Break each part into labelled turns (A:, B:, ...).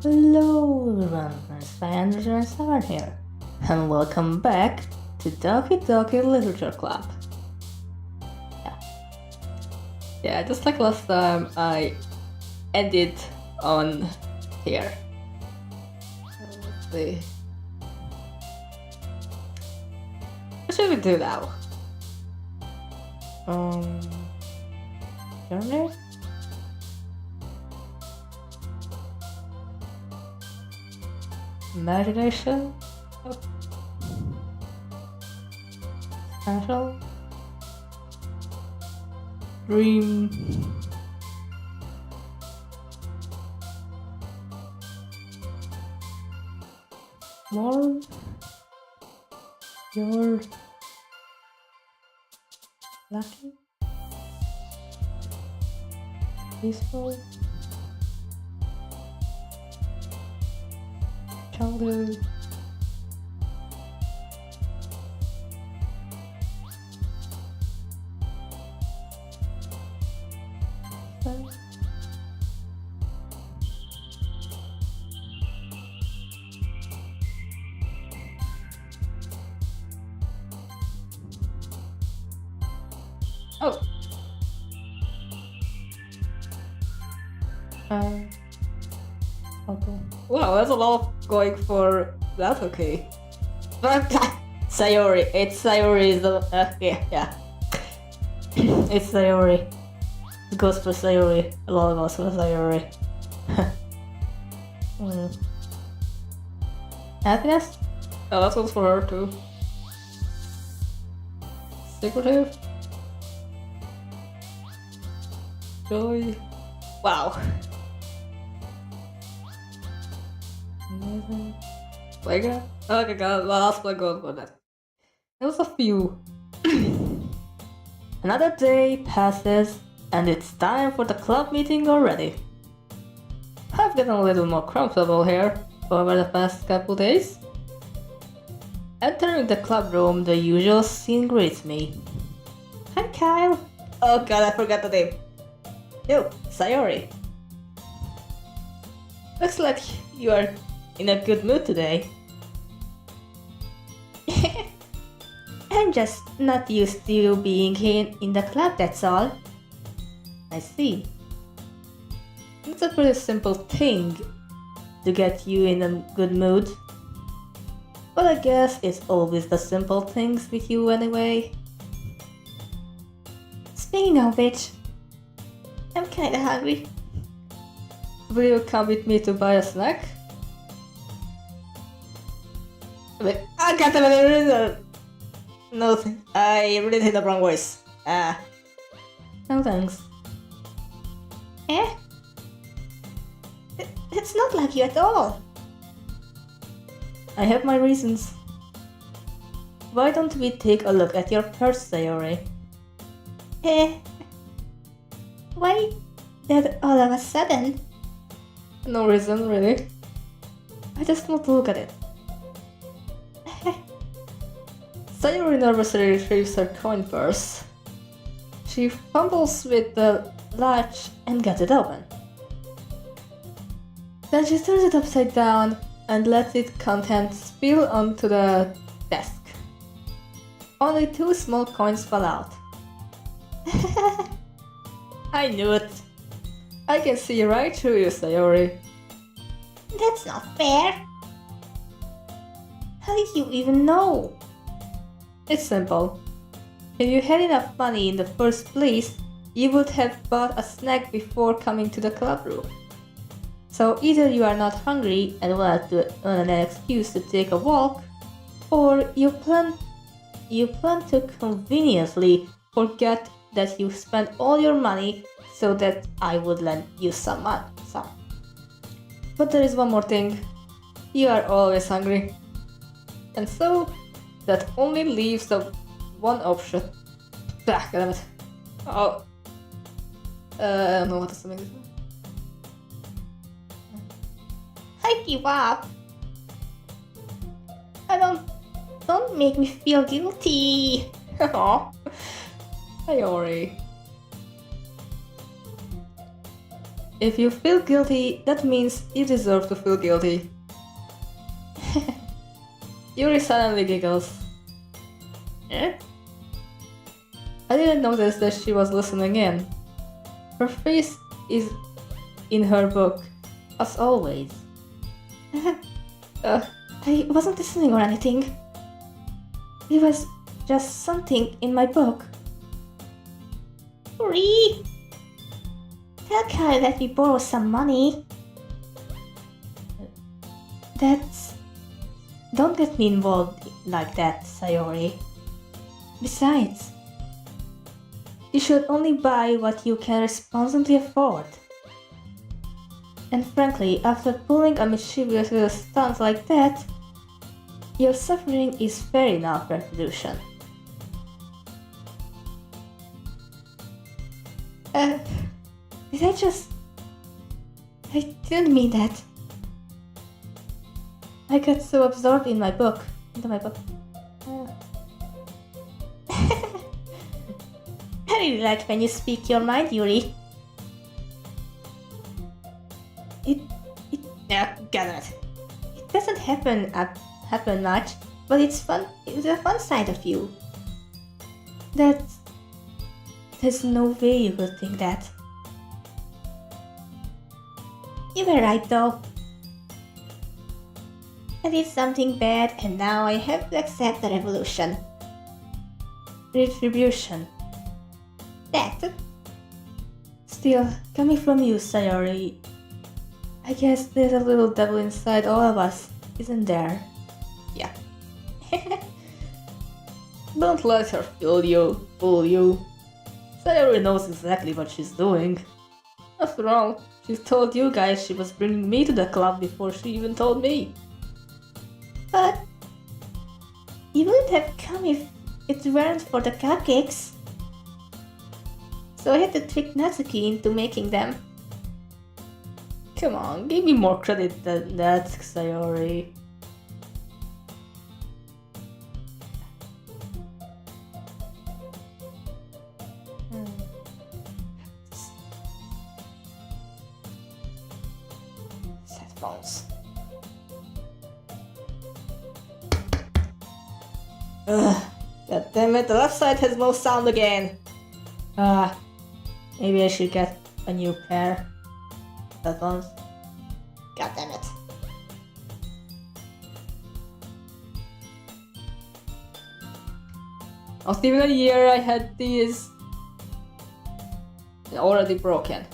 A: Hello everyone, it's 507 here, and welcome back to Doki Doki Literature Club. Yeah, just like last time, I ended on here. Let's see. What should we do now? Journey? Imagination? Potential? Dream? More? You're lucky? Peaceful? Childhood? Oh. Okay. Wow, that's a lot going for that. Okay. Sayori. It's Sayori. Yeah. It's Sayori. It goes for Sayori. A lot goes for Sayori. Happiness? Oh, that goes for her too. Secretive? Joy? Wow. Amazing. Playground? Okay, God, last playground for that. There was a few. Another day passes, and it's time for the club meeting already. I've gotten a little more comfortable here over the past couple days. Entering the club room, the usual scene greets me. Hi, Kyle. Oh God, I forgot the name. Yo, Sayori. Looks like you are in a good mood today. I'm just not used to you being in the club, that's all. I see. It's a pretty simple thing to get you in a good mood. But I guess it's always the simple things with you anyway. Speaking of which, I'm kinda hungry. Will you come with me to buy a snack? Wait, I got the no, I really did the wrong voice. No thanks. Eh? It's not like you at all. I have my reasons. Why don't we take a look at your purse, Sayori? Why that all of a sudden? No reason, really. I just want to look at it. Sayori nervously retrieves her coin purse. She fumbles with the latch and gets it open. Then she turns it upside down and lets its contents spill onto the desk. Only 2 small coins fall out. I knew it. I can see right through you, Sayori. That's not fair. How did you even know? It's simple. If you had enough money in the first place, you would have bought a snack before coming to the club room. So either you are not hungry and want an excuse to take a walk, or you plan to conveniently forget that you spent all your money so that I would lend you some money. But there is one more thing. You are always hungry. And so, that only leaves the one option. Ah, damn it. Oh. I don't know what to say. I give up. Don't make me feel guilty. Aw. Sayori. If you feel guilty, that means you deserve to feel guilty. Yuri suddenly giggles. Eh? I didn't notice that she was listening in. Her face is in her book, as always. I wasn't listening or anything. It was just something in my book. Yuri! Tell Kai let me borrow some money. Don't get me involved like that, Sayori. Besides, you should only buy what you can responsibly afford. And frankly, after pulling a mischievous little stunt like that, your suffering is fair enough retribution. I didn't mean that. I got so absorbed into my book. I really like when you speak your mind, Yuri. Got it. It doesn't happen much, but it's fun. It's a fun side of you. There's no way you could think that. You were right though. I did something bad and now I have to accept the revolution. Retribution. That. Still, coming from you, Sayori, I guess there's a little devil inside all of us, isn't there? Yeah. Don't let her fool you. Sayori knows exactly what she's doing. After all, she told you guys she was bringing me to the club before she even told me. But you wouldn't have come if it weren't for the cupcakes. So I had to trick Natsuki into making them. Come on, give me more credit than that, Sayori. Headphones. God damn it, the left side has no sound again. Maybe I should get a new pair of headphones. God damn it. Not even a year I had these. They're already broken.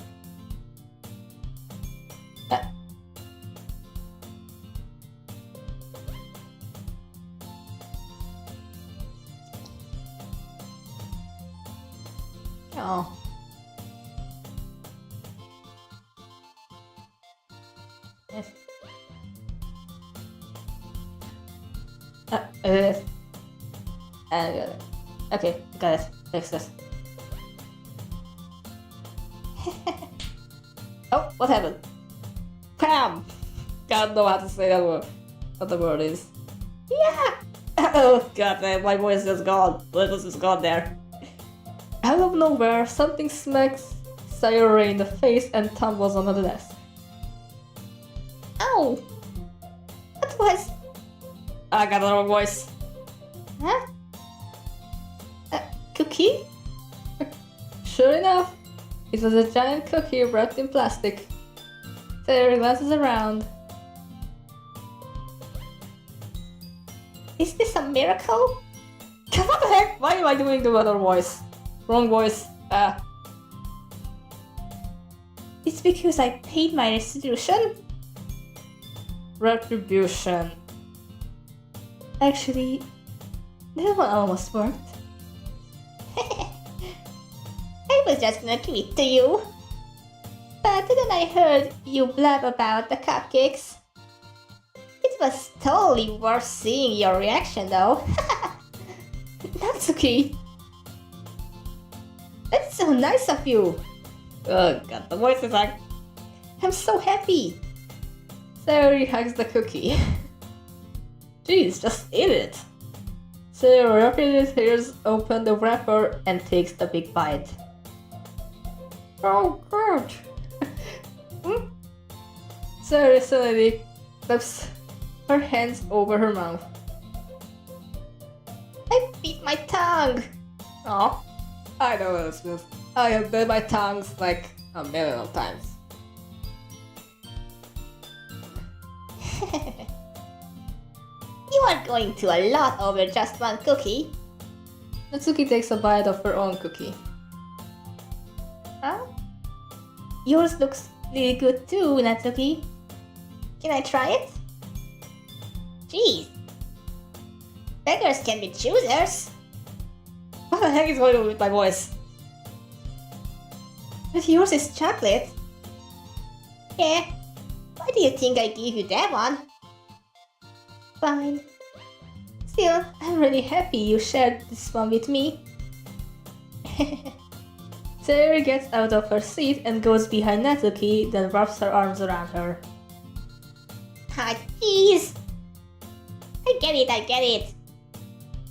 A: Oh. Yes. Okay, got it. Fix this. Oh, what happened? Cram! Can't know how to say that word. What the word is. Yeah! Oh god, man, my voice is gone. My voice is gone there. Out of nowhere, something smacks Sayori in the face and tumbles onto the desk. Ow! What was... I got the wrong voice. Huh? Cookie? Sure enough, it was a giant cookie wrapped in plastic. Sayori glances around. Is this a miracle? What the heck? Why am I doing the other voice? Wrong voice. It's because I paid my restitution? Retribution. Actually, that one almost worked. I was just gonna give it to you. But then I heard you blab about the cupcakes. It was totally worth seeing your reaction though. Natsuki! That's so nice of you! Oh god, the voice is like... I'm so happy! Sayori hugs the cookie. Jeez, just eat it! Sayori rapidly tears open the wrapper and takes the big bite. Oh god! Sayori suddenly claps her hands over her mouth. I bit my tongue! Oh, I know what this means. I have bit my tongues like a million of times.
B: You are going to a lot over just one cookie.
A: Natsuki takes a bite of her own cookie.
B: Huh? Yours looks really good too, Natsuki. Can I try it? Jeez. Beggars can be choosers.
A: What the heck is going on with my voice?
B: But yours is chocolate. Yeah. Why do you think I gave you that one?
A: Fine. Still, I'm really happy you shared this one with me. Sayori gets out of her seat and goes behind Natsuki, then wraps her arms around her.
B: Ah, jeez. I get it.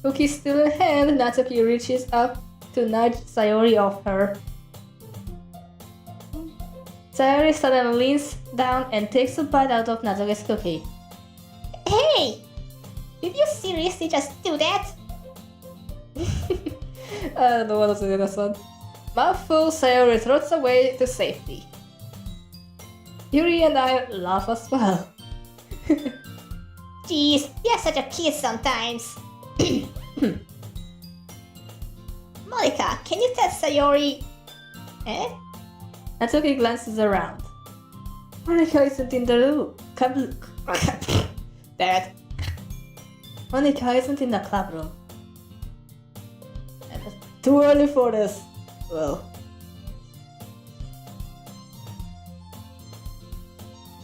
A: Cookie still in hand, Natsuki reaches up to nudge Sayori off her. Sayori suddenly leans down and takes a bite out of Natsuki's cookie.
B: Hey! Did you seriously just do that?
A: I don't know what to say to this one. Mouthful, Sayori trots away to safety. Yuri and I laugh as well.
B: Jeez, you're such a kid sometimes. Monika, can you tell Sayori... Eh?
A: Natsuki glances around. Monika isn't in the room. Damn it. Monika isn't in the club room. And it's too early for this. Well.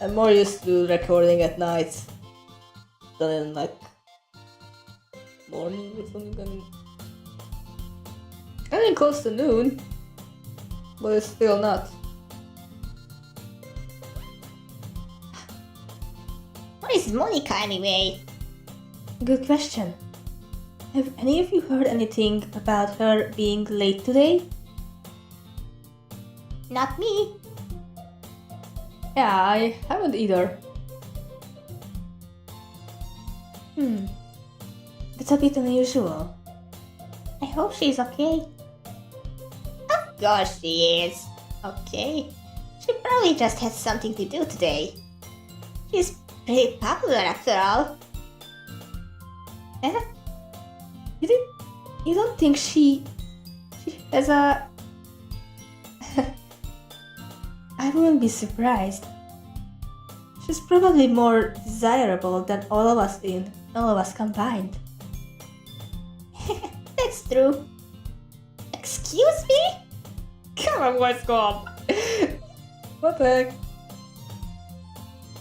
A: I'm more used to recording at night than in like morning or something. I mean close to noon, but it's still not.
B: What is Monika anyway?
A: Good question. Have any of you heard anything about her being late today?
B: Not me.
A: Yeah, I haven't either. That's a bit unusual.
B: I hope she's okay. Of course she is. Okay. She probably just had something to do today. She's pretty popular after all.
A: Eh? You don't think she has a... I wouldn't be surprised. She's probably more desirable than all of us combined.
B: That's true. Excuse me?
A: Come on, what's gone? What the heck?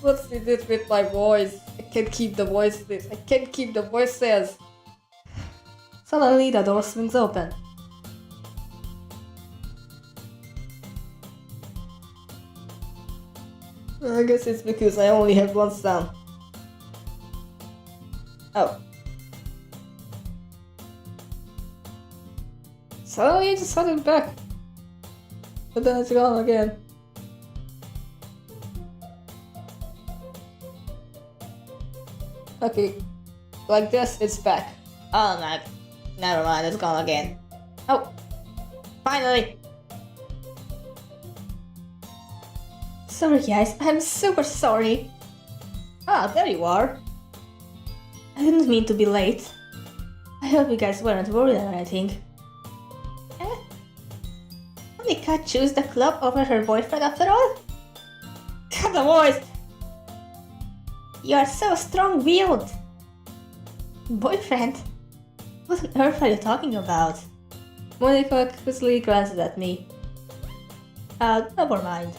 A: What's it with my voice? I can't keep the voices. I can't keep the voices. Suddenly the door swings open. I guess it's because I only have one sound. Oh. Suddenly it just started back. But then it's gone again. Okay. Like this, it's back.
B: Oh no. Never mind, it's gone again.
A: Oh. Finally. Sorry guys, I'm super sorry. Ah, there you are. I didn't mean to be late. I hope you guys weren't worried or anything.
B: Eh? Monika chose the club over her boyfriend after all?
A: Cut the voice!
B: You are so strong-willed.
A: Boyfriend? What on earth are you talking about? Monika quickly glances at me. Never mind.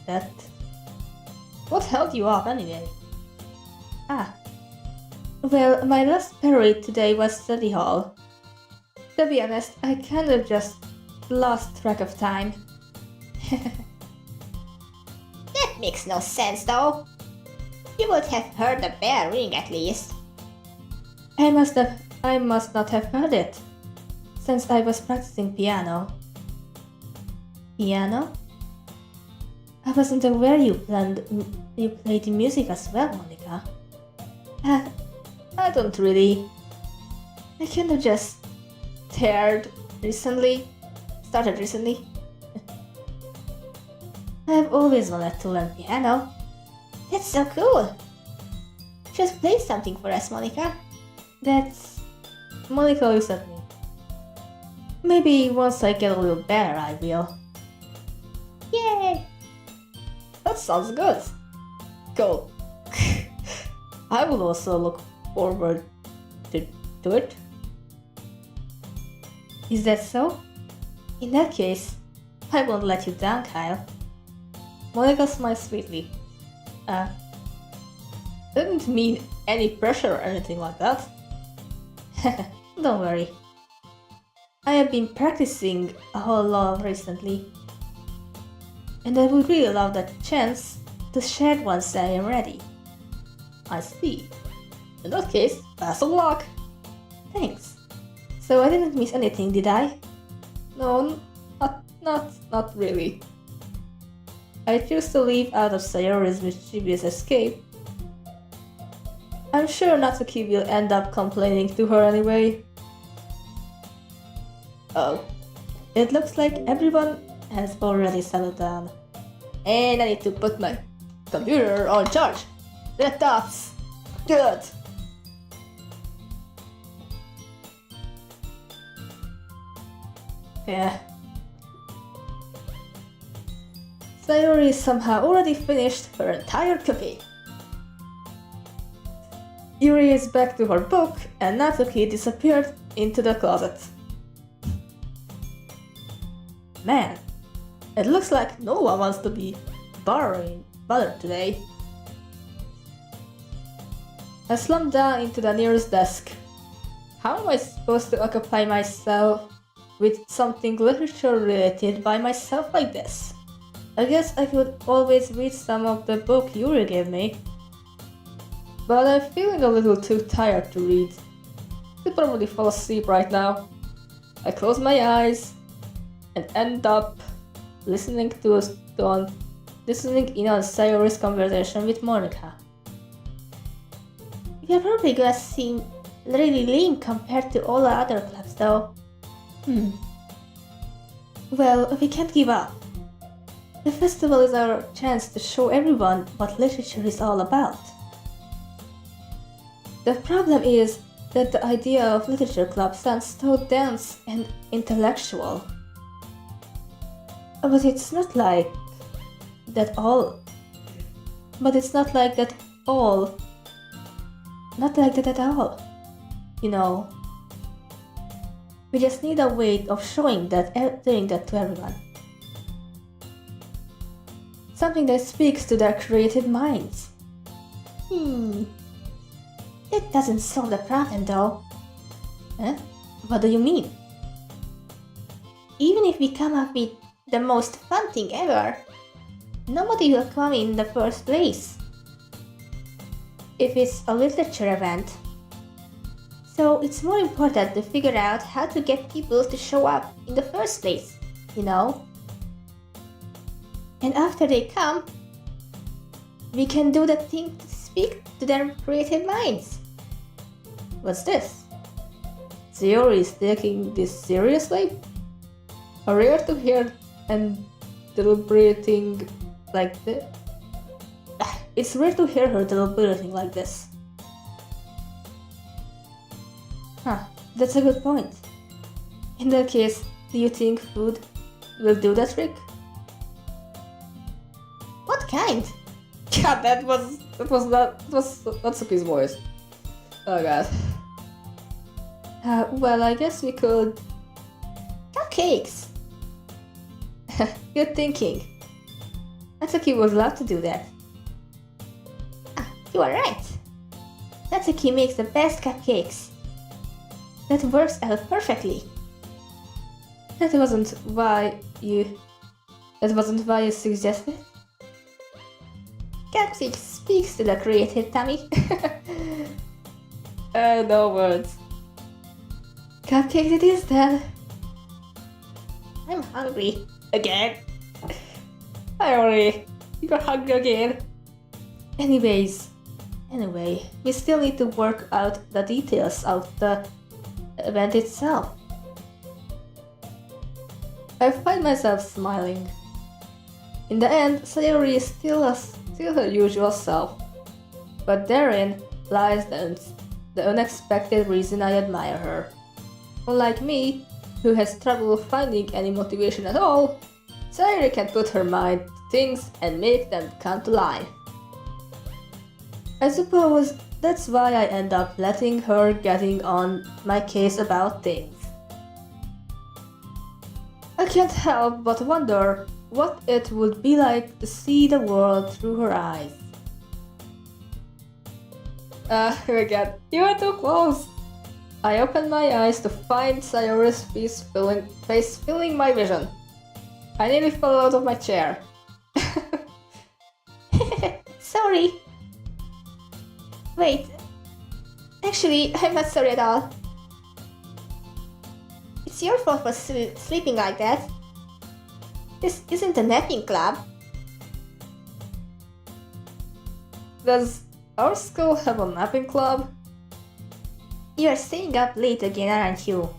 A: That... What held you up anyway? Ah. Well, my last period today was study hall. To be honest, I kind of just lost track of time.
B: That makes no sense though. You would have heard the bell ring at least.
A: I must not have heard it, since I was practicing piano. Piano? I wasn't aware you played music as well, Monika. I don't really. I kind of just started recently. I've always wanted to learn piano.
B: That's so cool. Just play something for us, Monika.
A: That's... Monika looks at me. Maybe once I get a little better, I will.
B: Yay!
A: That sounds good. Cool. I will also look forward to it. Is that so? In that case, I won't let you down, Kyle. Monika smiled sweetly. Didn't mean any pressure or anything like that. Don't worry. I have been practicing a whole lot recently. And I would really love that chance to share once I am ready. I see. In that case, best of luck. Thanks. So I didn't miss anything, did I? No, not really. I choose to leave out of Sayori's mischievous escape. I'm sure Natsuki will end up complaining to her anyway. Oh, it looks like everyone has already settled down. And I need to put my computer on charge. That's good. Yeah. Sayori somehow already finished her entire cookie. Yuri is back to her book and Natsuki disappeared into the closet. Man, it looks like no one wants to be bothered today. I slumped down into the nearest desk. How am I supposed to occupy myself with something literature related by myself like this? I guess I could always read some of the book Yuri gave me. But I'm feeling a little too tired to read. I'd probably fall asleep right now. I close my eyes and end up listening in on Sayori's conversation with Monika.
B: You're probably gonna seem really lame compared to all the other clubs though.
A: Well, we can't give up. The festival is our chance to show everyone what literature is all about. The problem is that the idea of literature club sounds so dense and intellectual. But it's not like that all. Not like that at all. You know. We just need a way of doing that to everyone. Something that speaks to their creative minds.
B: That doesn't solve the problem though.
A: Huh? What do you mean?
B: Even if we come up with the most fun thing ever, nobody will come in the first place. If it's a literature event. So it's more important to figure out how to get people to show up in the first place, you know? And after they come, we can do the thing to speak to their creative minds.
A: What's this? Sayori is taking this seriously? Rare to hear and deliberating like this. It's rare to hear her deliberating like this. That's a good point. In that case, do you think food will do the trick?
B: What kind?
A: God, that was Natsuki's voice. Oh god. Well, I guess we could...
B: Cupcakes!
A: Good thinking. Natsuki would love to do that.
B: You are right. Natsuki makes the best cupcakes. That works out perfectly.
A: That wasn't why you suggested?
B: Cupcake speaks to the creative tummy.
A: No words. Cupcake it is then.
B: I'm hungry.
A: Again? I already You're hungry again. Anyway, we still need to work out the details of the event itself. I find myself smiling. In the end, Sayori is still her usual self, but therein lies the unexpected reason I admire her. Unlike me, who has trouble finding any motivation at all, Sayori can put her mind to things and make them come to life. I suppose that's why I end up letting her getting on my case about things. I can't help but wonder what it would be like to see the world through her eyes. Oh my god, you are too close! I opened my eyes to find Sayori's face filling my vision. I nearly fell out of my chair.
B: Sorry. Wait. Actually, I'm not sorry at all. It's your fault for sleeping like that. This isn't a napping club.
A: Does our school have a napping club?
B: You're staying up late again, aren't you?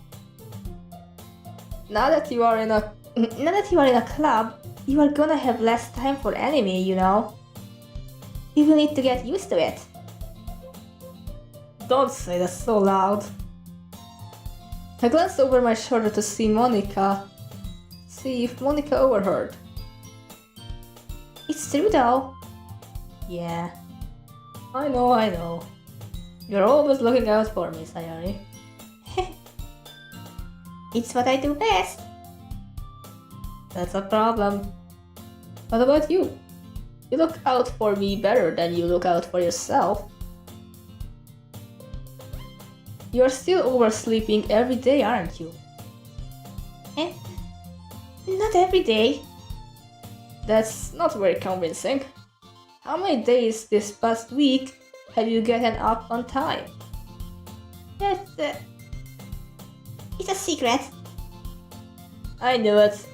A: Now that you are in a
B: club, you are gonna have less time for anime, you know. You will need to get used to it.
A: Don't say that so loud. I glanced over my shoulder to see if Monika overheard.
B: It's true though.
A: Yeah. I know. You're always looking out for me, Sayori.
B: It's what I do best.
A: That's a problem. What about you? You look out for me better than you look out for yourself. You're still oversleeping every day, aren't you?
B: Not every day.
A: That's not very convincing. How many days this past week have you gotten up on time?
B: It's a secret.
A: I knew it.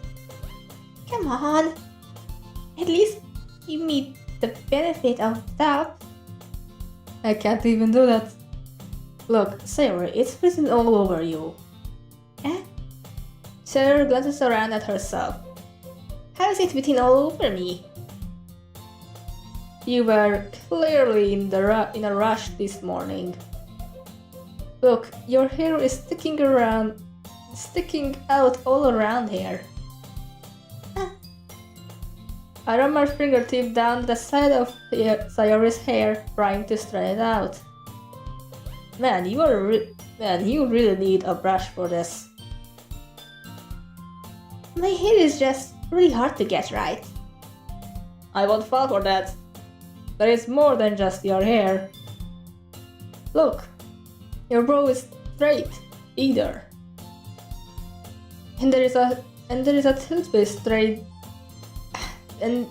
B: Come on. At least give me the benefit of the doubt.
A: I can't even do that. Look, Sayori, it's written all over you.
B: Eh?
A: Sayori glances around at herself.
B: How is it written all over me?
A: You were clearly in a rush this morning. Look, your hair is sticking out all around here. I run my fingertip down the side of Sayori's hair, trying to straighten it out. Man, you really need a brush for this.
B: My hair is just really hard to get right.
A: I won't fall for that. There is more than just your hair. Look, your brow is straight, either. And there is a toothpaste stain. And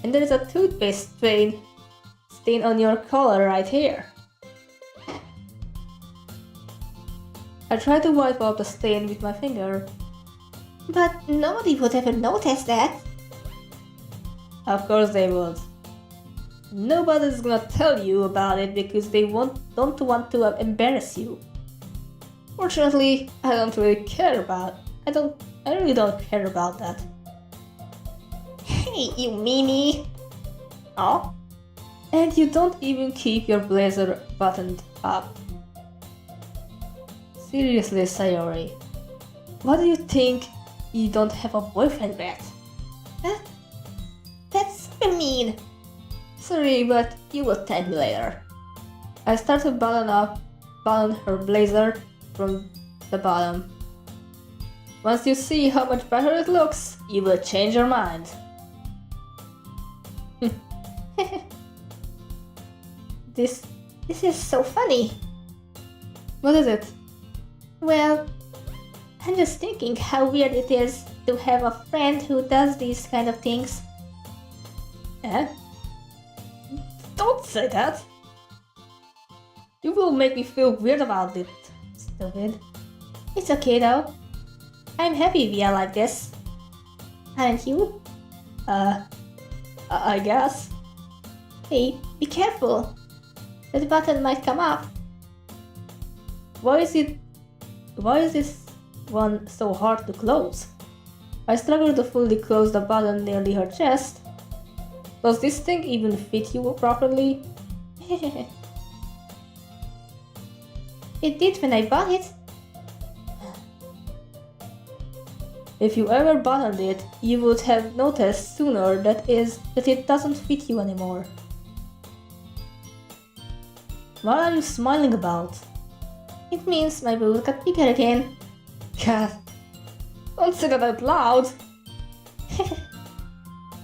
A: there is a toothpaste stain on your collar right here. I tried to wipe off the stain with my finger.
B: But nobody would ever notice that.
A: Of course they would. Nobody's gonna tell you about it because they don't want to embarrass you. Fortunately, I really don't care about that.
B: Hey, you meanie!
A: Oh? And you don't even keep your blazer buttoned up. Seriously, Sayori. What do you think you don't have a boyfriend yet?
B: Huh? That's super mean.
A: Sorry, but you will thank me later. I start to button her blazer from the bottom. Once you see how much better it looks, you will change your mind.
B: This is so funny.
A: What is it?
B: Well, I'm just thinking how weird it is to have a friend who does these kind of things.
A: Eh? Don't say that! You will make me feel weird about it, stupid.
B: It's okay though. I'm happy we are like this. Aren't you?
A: I guess.
B: Hey, be careful. That button might come off.
A: Why is this one so hard to close? I struggle to fully close the button nearly her chest. Does this thing even fit you properly?
B: It did when I bought it.
A: If you ever buttoned it, you would have noticed sooner that it doesn't fit you anymore. What are you smiling about?
B: It means my boobs got bigger again.
A: God, don't say that out loud.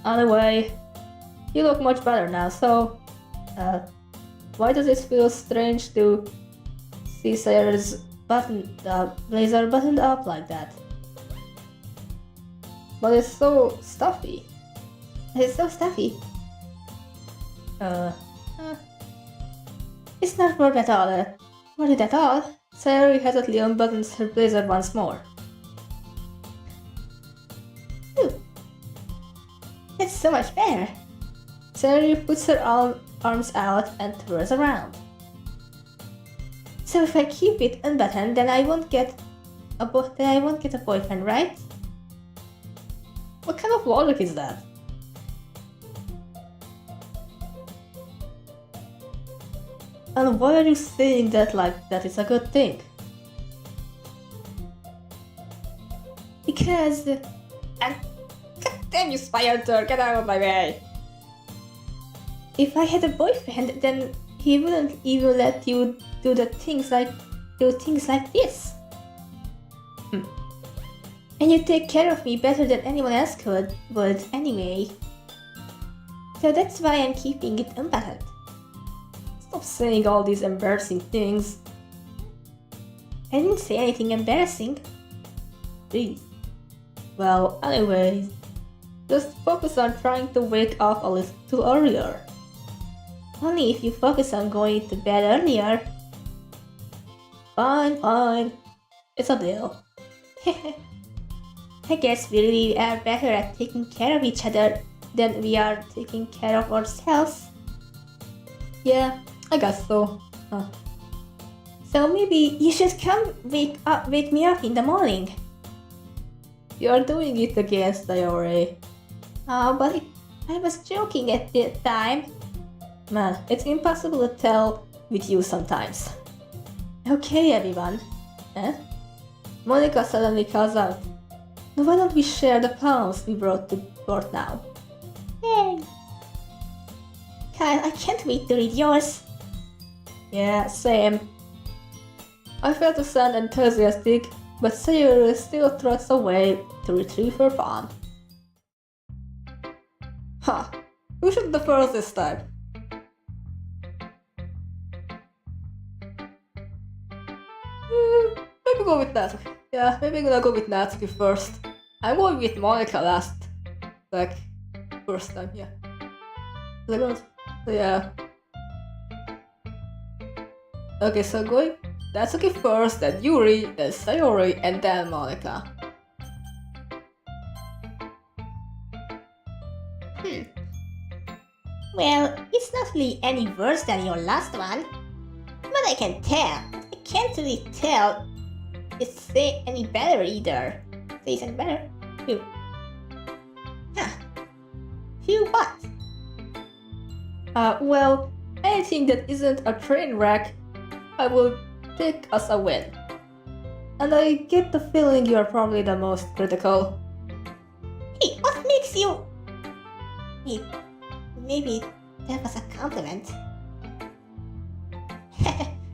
A: Anyway, you look much better now, so... why does it feel strange to see Sayori's blazer buttoned up like that? But it's so stuffy.
B: It's so stuffy. It's not worried at all. Worried at all.
A: Sayori hesitantly unbuttons her blazer once more.
B: Ooh. It's so much better.
A: Sayori puts her arms out and twirls around.
B: So if I keep it unbuttoned, then I won't get a boyfriend, right?
A: What kind of logic is that? And why are you saying that like that is a good thing?
B: Because...
A: God damn you, Spider, get out of my way!
B: If I had a boyfriend, then he wouldn't even let you do things like this. And you take care of me better than anyone else would anyway. So that's why I'm keeping it unbuttoned.
A: Stop saying all these embarrassing things.
B: I didn't say anything embarrassing.
A: Please. Well, anyways, just focus on trying to wake up a little earlier.
B: Only if you focus on going to bed earlier.
A: Fine. It's a deal.
B: I guess we really are better at taking care of each other than we are taking care of ourselves.
A: Yeah, I guess so.
B: So maybe you should come wake me up in the morning.
A: You're doing it again, Sayori.
B: Oh, but I was joking at the time.
A: Man, it's impossible to tell with you sometimes.
B: Okay, everyone.
A: Monika suddenly calls out. Why don't we share the poems we brought to court now?
B: Yay! Kyle, I can't wait to read yours.
A: Yeah, same. I felt to sound enthusiastic, but Sayori still trots away to retrieve her poem. Ha! Who should the first this time? Maybe go with Natsuki. Yeah, maybe I'm gonna go with Natsuki first. I'm going with Monika last. First time, yeah. So yeah. Okay, so going Natsuki first, then Yuri, then Sayori, and then Monika.
B: Well, it's not really any worse than your last one. But I can't really tell it's any better either. It isn't better. Phew. Huh. Phew what?
A: Well, anything that isn't a train wreck, I will take as a win. And I get the feeling you're probably the most critical.
B: Hey, what makes you... Wait, maybe that was a compliment.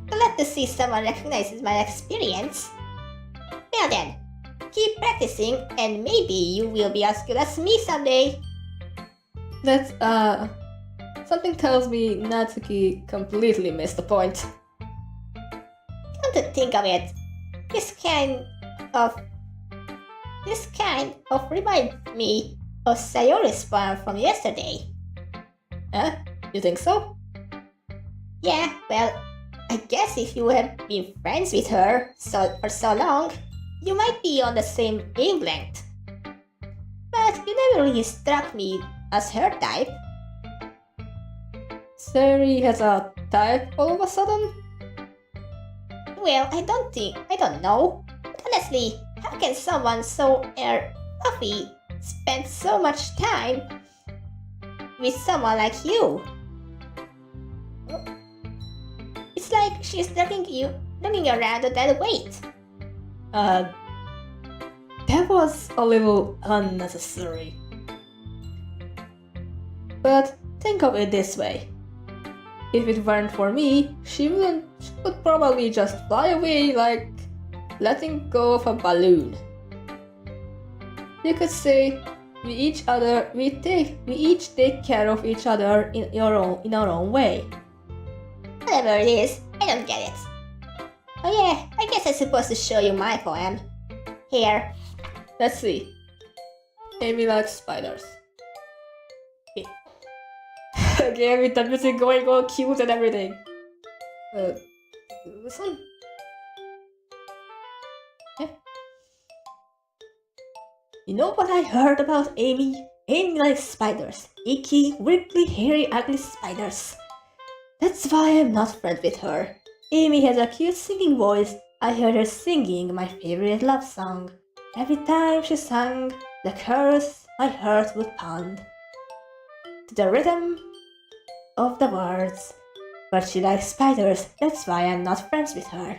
B: Glad to see someone recognizes my experience. Well then, keep practicing and maybe you will be as good as me someday.
A: That's, something tells me Natsuki completely missed the point.
B: Come to think of it, this kind of reminds me of Sayori's poem from yesterday.
A: Huh? You think so?
B: Yeah, well, I guess if you have been friends with her for so long, you might be on the same wavelength. But you never really struck me as her type.
A: Sari has a type all of a sudden?
B: Well, I don't know. But honestly, how can someone so fluffy spend so much time with someone like you? It's like she's looking around a dead weight.
A: That was a little unnecessary. But think of it this way. If it weren't for me, she would probably just fly away like letting go of a balloon. You could say we each take care of each other in our own way.
B: Whatever it is, I don't get it. Oh yeah, I guess I'm supposed to show you my poem. Here.
A: Let's see. Amy likes spiders. Okay, with the music going all cute and everything. This one? Yeah. You know what I heard about Amy? Amy likes spiders. Icky, wrinkly, hairy, ugly spiders. That's why I'm not friends with her. Amy has a cute singing voice. I heard her singing my favorite love song. Every time she sang the chorus, my heart would pound to the rhythm of the words. But she likes spiders, that's why I'm not friends with her.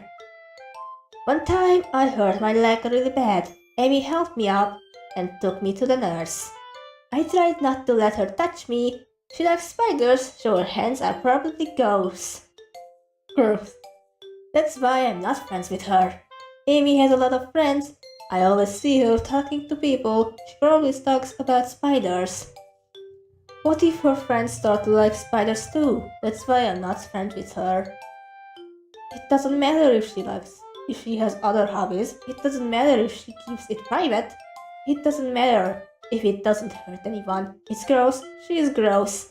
A: One time I hurt my leg really bad. Amy helped me up and took me to the nurse. I tried not to let her touch me. She likes spiders, so her hands are probably gross. Gross. That's why I'm not friends with her. Amy has a lot of friends. I always see her talking to people. She probably talks about spiders. What if her friends start to like spiders too? That's why I'm not friends with her. It doesn't matter if she has other hobbies. It doesn't matter if she keeps it private. It doesn't matter if it doesn't hurt anyone. It's gross. She is gross.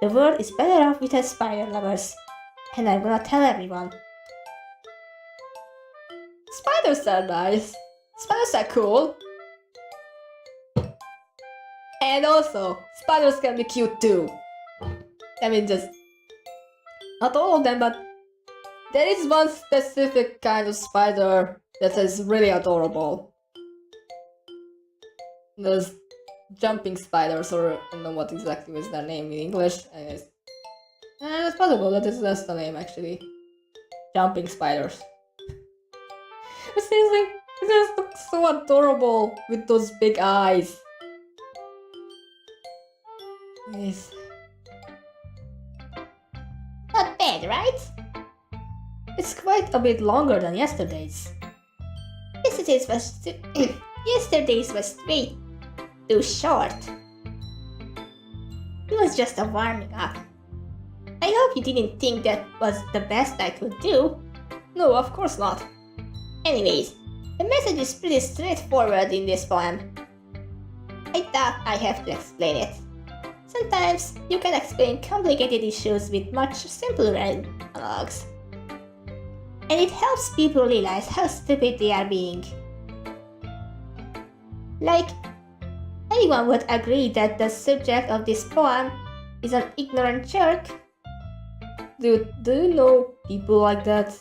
A: The world is better off without spider lovers. And I'm gonna tell everyone. Spiders are nice. Spiders are cool. And also, spiders can be cute too. I mean, just not all of them, but there is one specific kind of spider that is really adorable. Those jumping spiders, or I don't know what exactly is their name in English. Anyways, it's possible that that's the name actually. Jumping spiders. It seems like they just look so adorable with those big eyes. Nice.
B: Not bad, right?
A: It's quite a bit longer than yesterday's.
B: Yesterday's was way too short. It was just a warming up. I hope you didn't think that was the best I could do.
A: No, of course not.
B: Anyways, the message is pretty straightforward in this poem. I thought I have to explain it. Sometimes you can explain complicated issues with much simpler analogs. And it helps people realize how stupid they are being. Like, anyone would agree that the subject of this poem is an ignorant jerk.
A: Do you know people like that?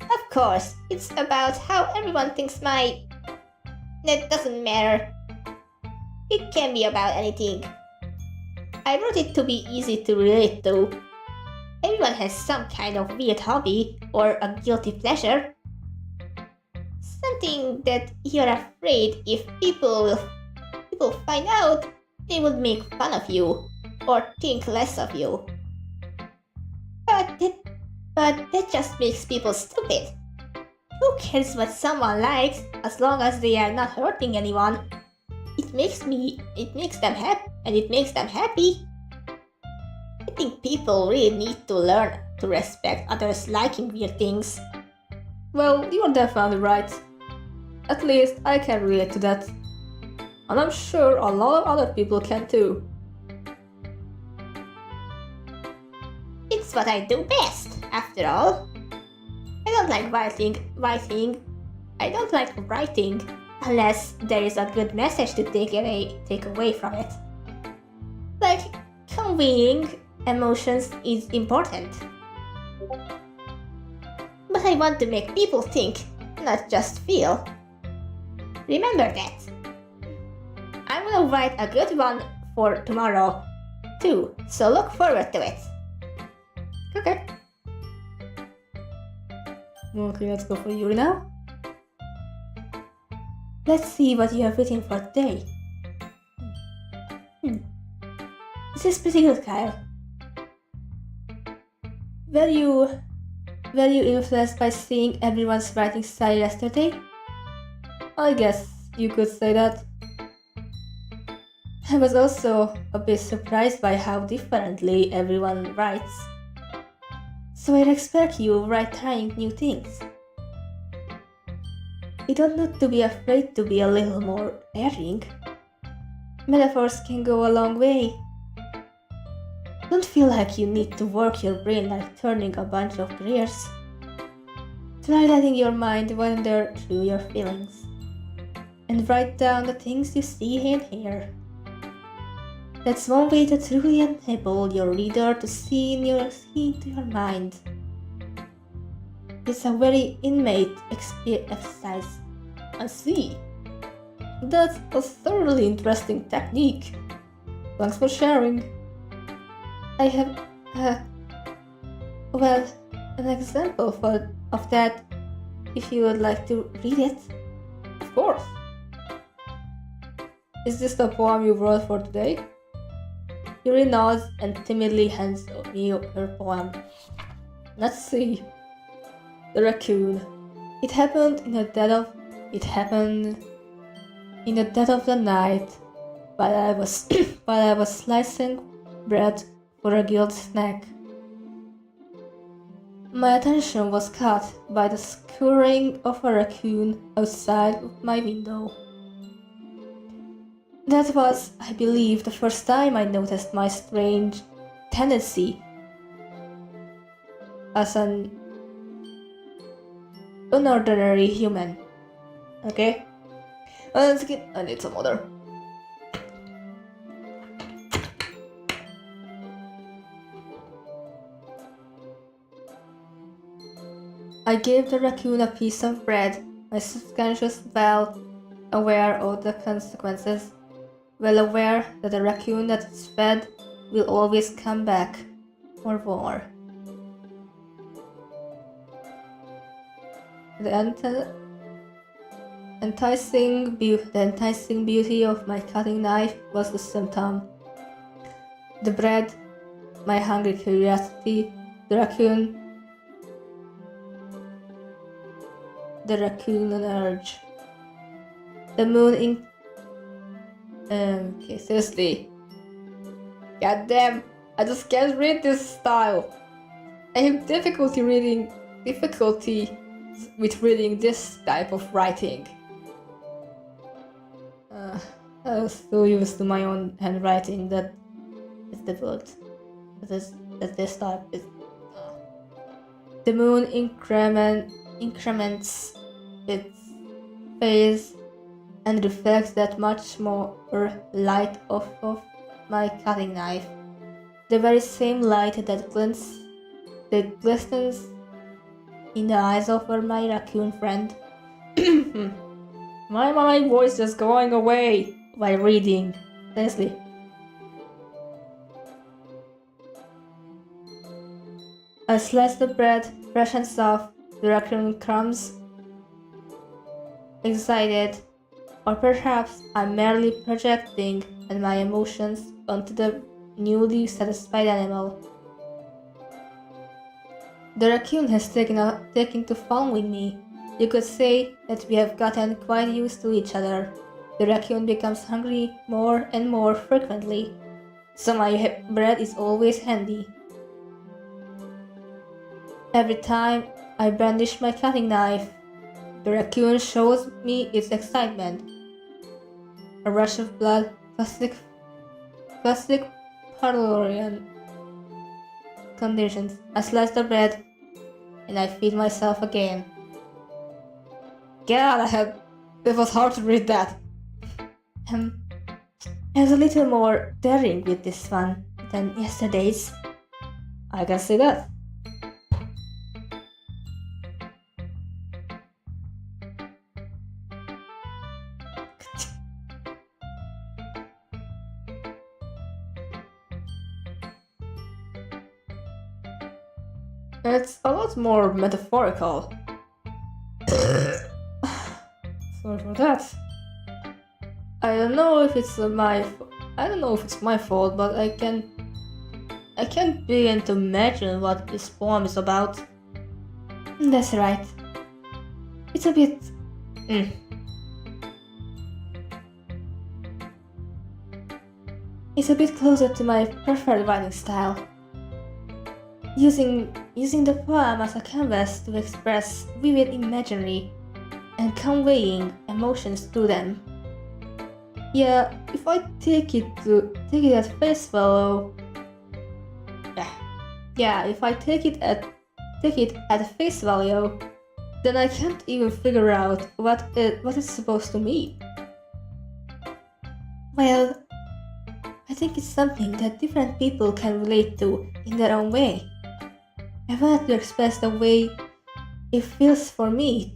B: Of course, it's about how everyone thinks that doesn't matter. It can be about anything. I wrote it to be easy to relate to. Everyone has some kind of weird hobby or a guilty pleasure. Something that you're afraid if people find out, they would make fun of you or think less of you. But that just makes people stupid. Who cares what someone likes as long as they are not hurting anyone? It makes them happy. I think people really need to learn to respect others liking weird things.
A: Well, you're definitely right. At least I can relate to that. And I'm sure a lot of other people can too.
B: It's what I do best, after all. I don't like writing. I don't like writing unless there is a good message to take away from it. Like conveying emotions is important. But I want to make people think, not just feel. Remember that. I'm gonna write a good one for tomorrow, too, so look forward to it.
A: Okay. Okay, let's go for Yuri now. Let's see what you have written for today. This is pretty good, Kyle. Were you influenced by seeing everyone's writing style yesterday? I guess you could say that. I was also a bit surprised by how differently everyone writes. So I respect you trying new things. You don't need to be afraid to be a little more daring. Metaphors can go a long way. Don't feel like you need to work your brain like turning a bunch of gears. Try letting your mind wander through your feelings. And write down the things you see and hear. That's one way to truly enable your reader to see into your mind. It's a very intimate exercise. I see. That's a thoroughly interesting technique. Thanks for sharing. I have, an example of that if you would like to read it. Of course. Is this the poem you wrote for today? Yuri nods and timidly hands me her poem. Let's see. The raccoon. It happened in the dead of the night while I was slicing bread for a guild snack. My attention was caught by the scurrying of a raccoon outside of my window. That was, I believe, the first time I noticed my strange tendency as an unordinary human. Okay? Let's get. I need some water. I gave the raccoon a piece of bread, my subconscious well aware of the consequences, well aware that the raccoon that is fed will always come back for more. The enticing beauty of my cutting knife was the symptom. The bread, my hungry curiosity, the raccoon urge. The moon okay, seriously. God damn, I just can't read this style. I have difficulty with reading this type of writing. I was so used to my own handwriting that it's difficult. That this type is. The moon increments its phase and reflects that much more light off of my cutting knife. The very same light that glistens in the eyes of my raccoon friend. My voice just going away while reading. Seriously. I slice the bread, fresh and soft, the raccoon crumbs. Excited, or perhaps I'm merely projecting my emotions onto the newly satisfied animal. The raccoon has taken to following me. You could say that we have gotten quite used to each other. The raccoon becomes hungry more and more frequently, so my bread is always handy. Every time I brandish my cutting knife, the raccoon shows me its excitement. A rush of blood, classic Pavlovian conditions. I slice the bread, and I feed myself again. God, it was hard to read that. I was a little more daring with this one than yesterday's. I can see that. It's a lot more metaphorical. Sorry for that. I don't know if it's my fault, but I can't begin to imagine what this poem is about. That's right. It's a bit. It's a bit closer to my preferred writing style. Using the poem as a canvas to express vivid imagery and conveying emotions through them. Yeah, if I take it at face value. Yeah, if I take it at face value, then I can't even figure out what it's supposed to mean. Well, I think it's something that different people can relate to in their own way. I wanted to express the way it feels for me.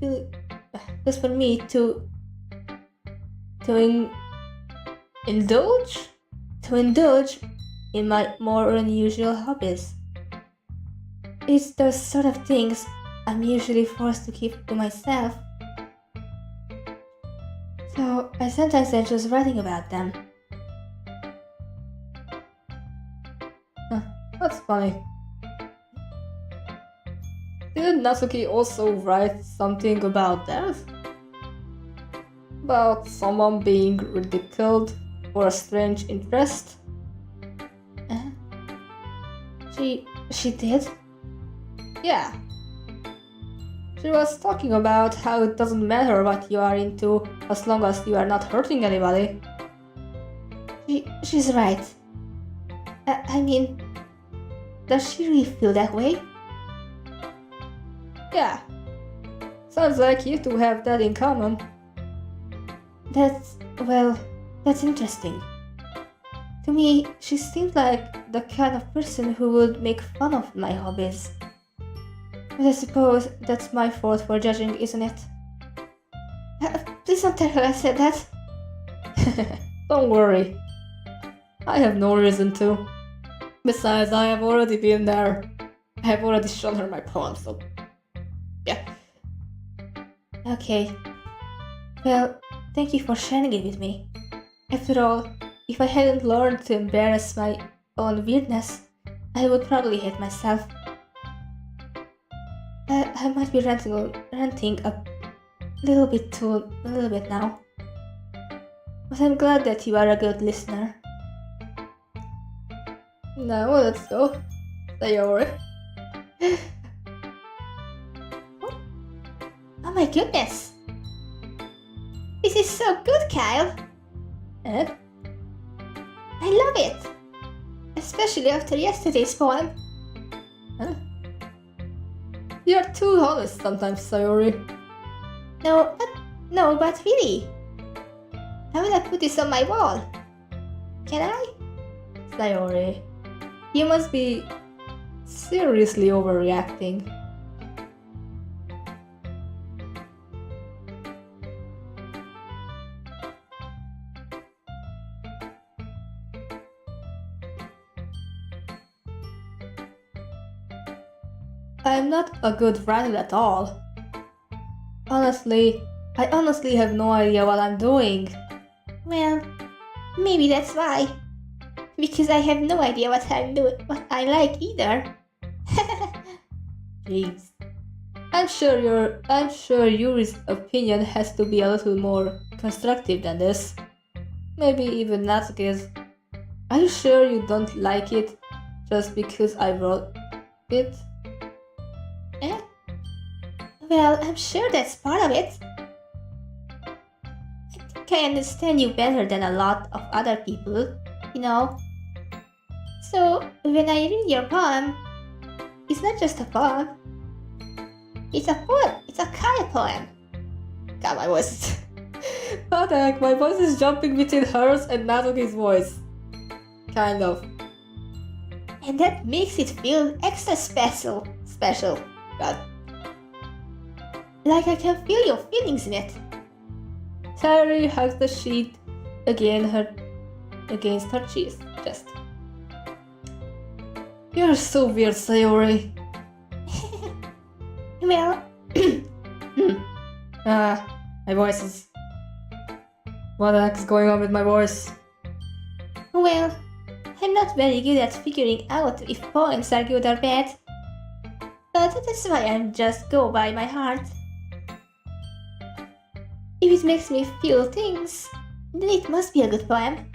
A: Feels for me to indulge in my more unusual hobbies. It's those sort of things I'm usually forced to keep to myself. So I sometimes enjoy writing about them. That's funny. Didn't Natsuki also write something about that? About someone being ridiculed for a strange interest? She did? Yeah. She was talking about how it doesn't matter what you are into as long as you are not hurting anybody. She's right. I mean, does she really feel that way? Yeah. Sounds like you two have that in common. That's interesting. To me, she seemed like the kind of person who would make fun of my hobbies. But I suppose that's my fault for judging, isn't it? Please don't tell her I said that. Don't worry. I have no reason to. Besides, I have already been there. I have already shown her my poem, so... yeah. Okay. Well, thank you for sharing it with me. After all, if I hadn't learned to embrace my own weirdness, I would probably hate myself. I might be ranting a little bit now. But I'm glad that you are a good listener. Now let's go. Sayori.
B: Oh my goodness! This is so good, Kyle!
A: Eh?
B: I love it! Especially after yesterday's poem.
A: Huh? You're too honest sometimes, Sayori.
B: No, but really. I wanna put this on my wall. Can I?
A: Sayori, you must be seriously overreacting. I'm not a good writer at all. I honestly have no idea what I'm doing.
B: Well, maybe that's why. Because I have no idea what I like either.
A: Jeez. I'm sure Yuri's opinion has to be a little more constructive than this. Maybe even Natsuki's. Are you sure you don't like it just because I wrote it?
B: Eh? Well, I'm sure that's part of it. I think I understand you better than a lot of other people, you know. So, when I read your poem, it's not just a poem. It's a poem. It's a Kyle poem. God, my voice.
A: What the heck, my voice is jumping between hers and Natsuki's voice. Kind of.
B: And that makes it feel extra special. God. Like I can feel your feelings in it.
A: Sayori hugs the sheet against her chest. You're so weird, Sayori.
B: Well,
A: My voice is... What the heck is going on with my voice?
B: well, I'm not very good at figuring out if poems are good or bad. But that's why I just go by my heart. If it makes me feel things, then it must be a good poem.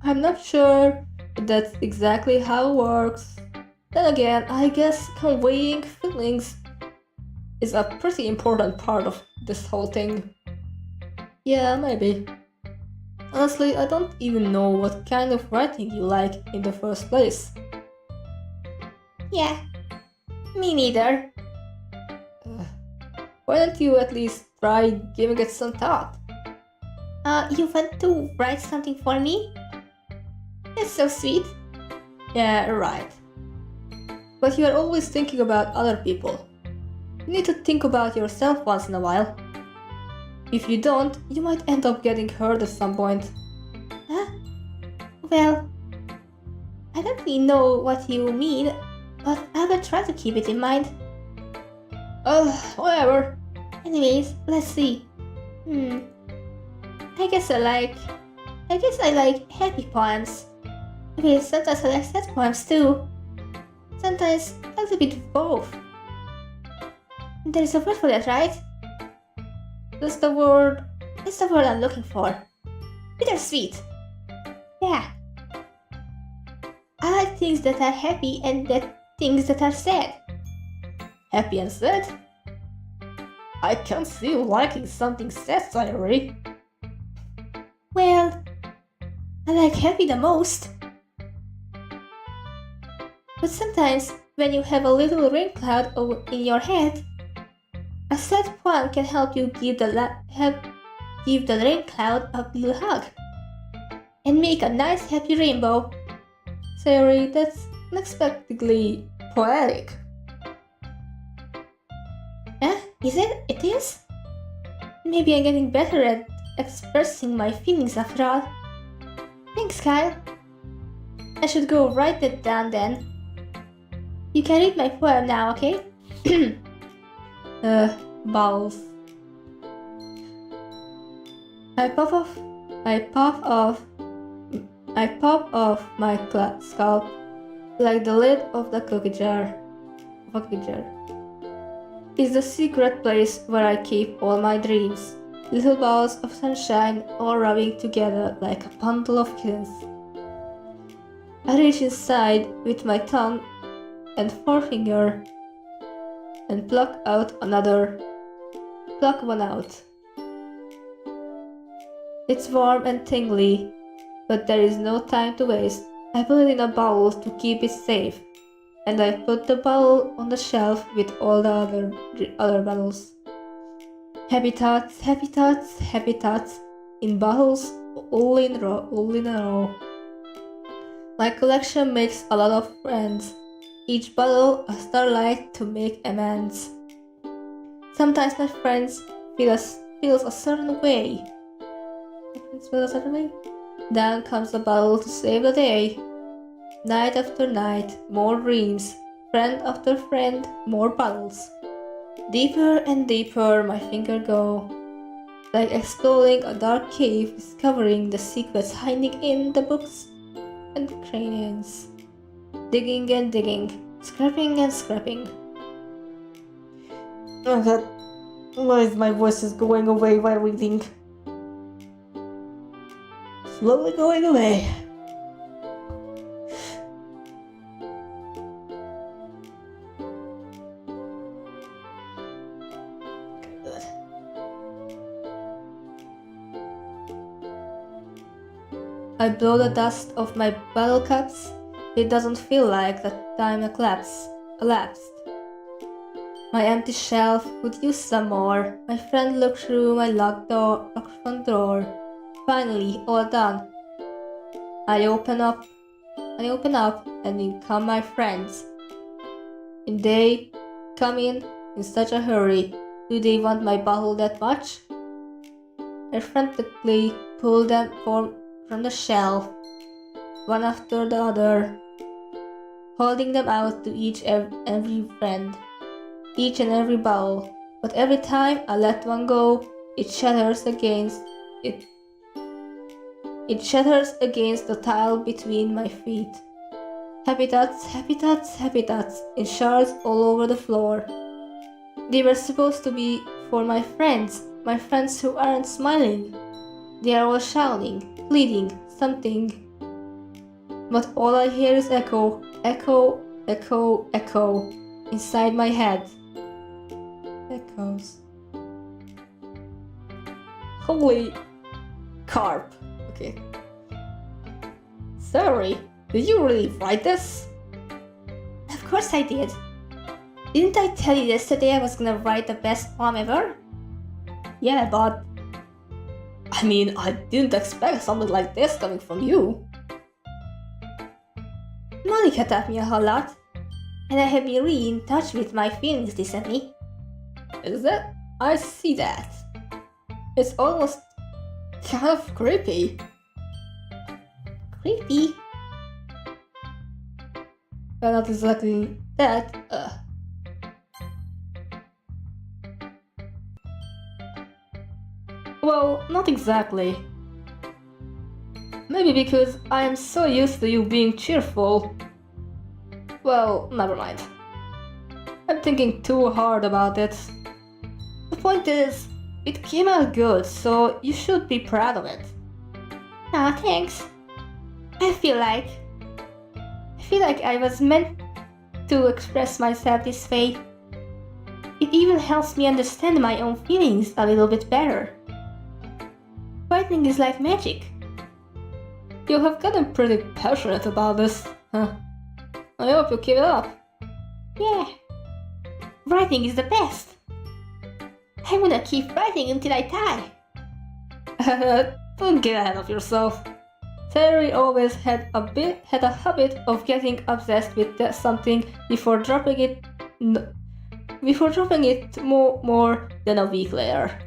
A: I'm not sure that's exactly how it works. Then again, I guess conveying feelings is a pretty important part of this whole thing. Yeah, maybe. Honestly, I don't even know what kind of writing you like in the first place.
B: Yeah, me neither.
A: Why don't you at least try giving it some thought?
B: You want to write something for me? That's so sweet.
A: Yeah, right. But you are always thinking about other people. You need to think about yourself once in a while. If you don't, you might end up getting hurt at some point.
B: Huh? Well, I don't really know what you mean, but I will try to keep it in mind.
A: Whatever.
B: Anyways, let's see. I guess I like happy poems. Okay, sometimes I like sad poems too. Sometimes a little bit of both. There's a word for that, right?
A: That's the word.
B: It's the word I'm looking for. Bittersweet. Yeah. I like things that are happy and things that are sad.
A: Happy and sad? I can't see you liking something sad, Sayori.
B: Well, I like happy the most. But sometimes, when you have a little rain cloud in your head, a sad poem can help you give the rain cloud a little hug and make a nice happy rainbow.
A: Sayori, that's unexpectedly poetic.
B: Is it? It is? Maybe I'm getting better at expressing my feelings after all. Thanks, Kyle. I should go write that down then. You can read my poem now, okay?
A: Balls. I pop off my scalp like the lid of the cookie jar. It's the secret place where I keep all my dreams. Little balls of sunshine all rubbing together like a bundle of kittens. I reach inside with my thumb and forefinger and pluck one out. It's warm and tingly, but there is no time to waste. I put it in a bowl to keep it safe, and I put the bowl on the shelf with all the other bottles. Happy thoughts, happy thoughts, happy thoughts, in bottles, all in a row. My collection makes a lot of friends, each bottle a starlight to make amends. Sometimes my friends feels a certain way. Down comes the bottle to save the day. Night after night, more dreams. Friend after friend, more bottles. Deeper and deeper my finger go, like exploring a dark cave, discovering the secrets hiding in the books and crayons. Digging and digging, scraping and scraping. Oh god, why is my voice is going away while reading? Slowly going away. Good. I blow the dust off my bottle caps. It doesn't feel like the time elapsed. My empty shelf could use some more. My friend looked through my locked front door. Finally, all done. I open up and I open up, and in come my friends. And they come in such a hurry. Do they want my bottle that much? I frantically pull them from the shelf, one after the other, holding them out to every friend, each and every bottle. But every time I let one go, it shatters against it. It shatters against the tile between my feet. Habitats, habitats, habitats in shards all over the floor. They were supposed to be for my friends who aren't smiling. They are all shouting, pleading, something. But all I hear is echo, echo, echo, echo inside my head. Echoes. Holy carp. Okay. Sorry, did you really write this?
B: Of course I did. Didn't I tell you yesterday I was gonna write the best poem ever?
A: Yeah, but I mean, I didn't expect something like this coming from you.
B: Monika taught me a whole lot, and I have been really in touch with my feelings recently.
A: Is it? I see that. It's almost kind of creepy.
B: Creepy?
A: Well, not exactly that. Well, not exactly. Maybe because I am so used to you being cheerful. Well, never mind. I'm thinking too hard about it. The point is, it came out good, so you should be proud of it.
B: Aw, thanks. I feel like I was meant to express myself this way. It even helps me understand my own feelings a little bit better. Writing is like magic.
A: You have gotten pretty passionate about this, huh? I hope you keep it up.
B: Yeah. Writing is the best. I'm gonna keep writing until I die.
A: Don't get ahead of yourself. Terry always had a habit of getting obsessed with something before dropping it more than a week later.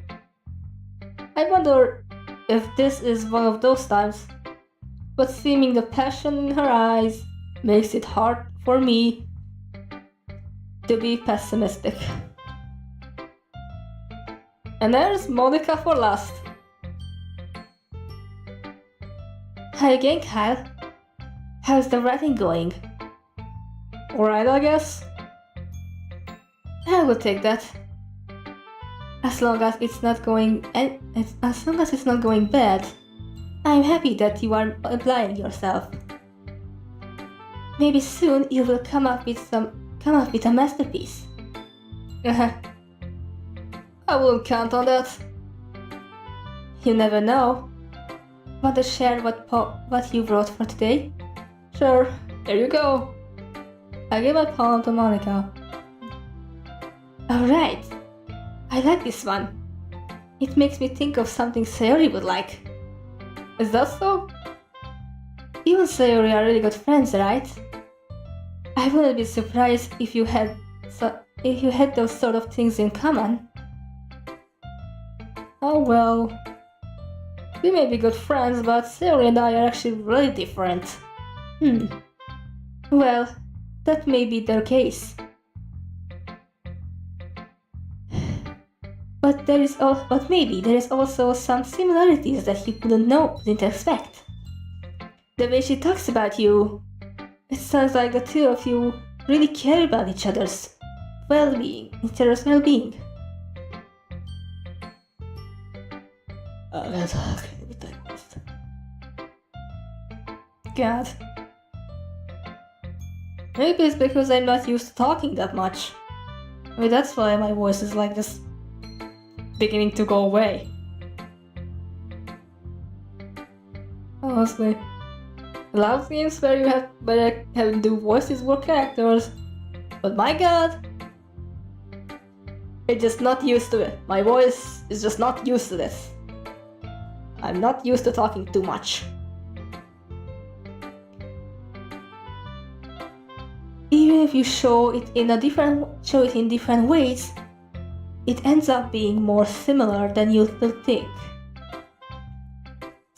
A: I wonder if this is one of those times, but seeing the passion in her eyes makes it hard for me to be pessimistic. And there's Monika for last.
B: Hi again, Kyle. How's the writing going?
A: Alright, I guess. I will take that. As long as it's not going bad, I'm happy that you are applying yourself.
B: Maybe soon you will come up with a masterpiece.
A: I won't count on that.
B: You never know. Want to share what you wrote for today?
A: Sure, here you go. I give my poem to Monika.
B: Alright, I like this one. It makes me think of something Sayori would like.
A: Is that so?
B: You and Sayori are really good friends, right? I wouldn't be surprised if you had those sort of things in common.
A: Oh well. We may be good friends, but Sayori and I are actually really different.
B: Well, that may be their case. But maybe there is also some similarities that you didn't expect. The way she talks about you, it sounds like the two of you really care about each other's well-being.
A: God. Maybe it's because I'm not used to talking that much. Maybe that's why my voice is like this, beginning to go away. Honestly, a lot of games where I have to do voices for characters, but my god, I'm just not used to it. My voice is just not used to this. I'm not used to talking too much. even if you show it in different ways, it ends up being more similar than you think.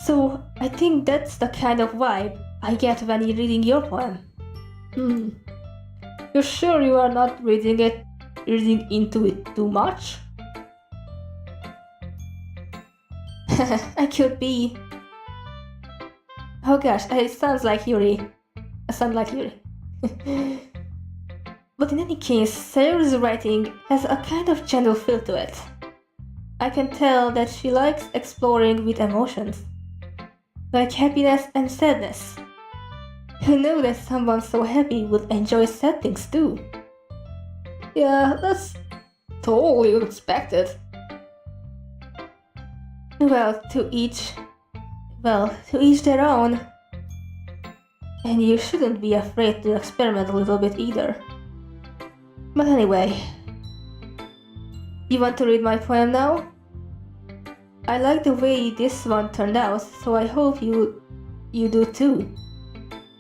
A: So I think that's the kind of vibe I get when you're reading your poem. You're sure you are not reading into it too much? I could be. Oh gosh, it sounds like Yuri. I sound like Yuri. But in any case, Sayori's writing has a kind of gentle feel to it. I can tell that she likes exploring with emotions, like happiness and sadness. Who knew that someone so happy would enjoy sad things too? Yeah, that's totally unexpected. Well, to each their own. And you shouldn't be afraid to experiment a little bit either. But anyway, you want to read my poem now? I like the way this one turned out, so I hope you do too.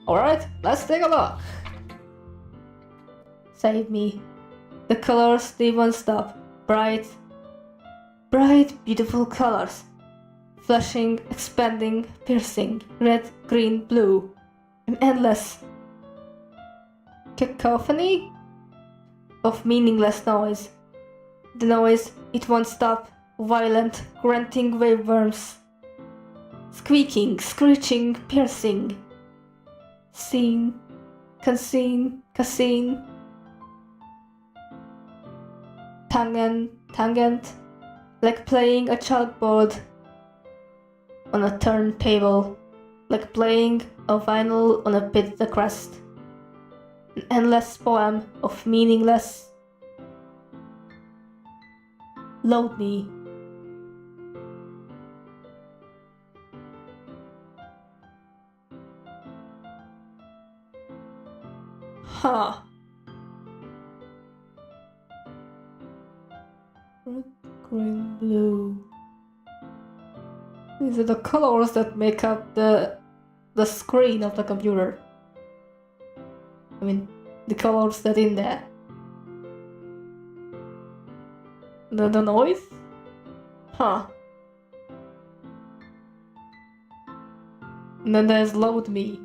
A: Alright, let's take a look. Save me. The colors, they won't stop. Bright, beautiful colors. Flashing, expanding, piercing, red, green, blue. An endless cacophony of meaningless noise. The noise, it won't stop. Violent, grunting waveforms. Squeaking, screeching, piercing. Scene, cassine. Tangent, like playing a chalkboard on a turntable, like playing a vinyl on a pizza crust. An endless poem of meaningless. Load me. Huh. Red, green, blue. These are the colors that make up the screen of the computer. I mean, the colors that in there. The noise? Huh. And then there's load me.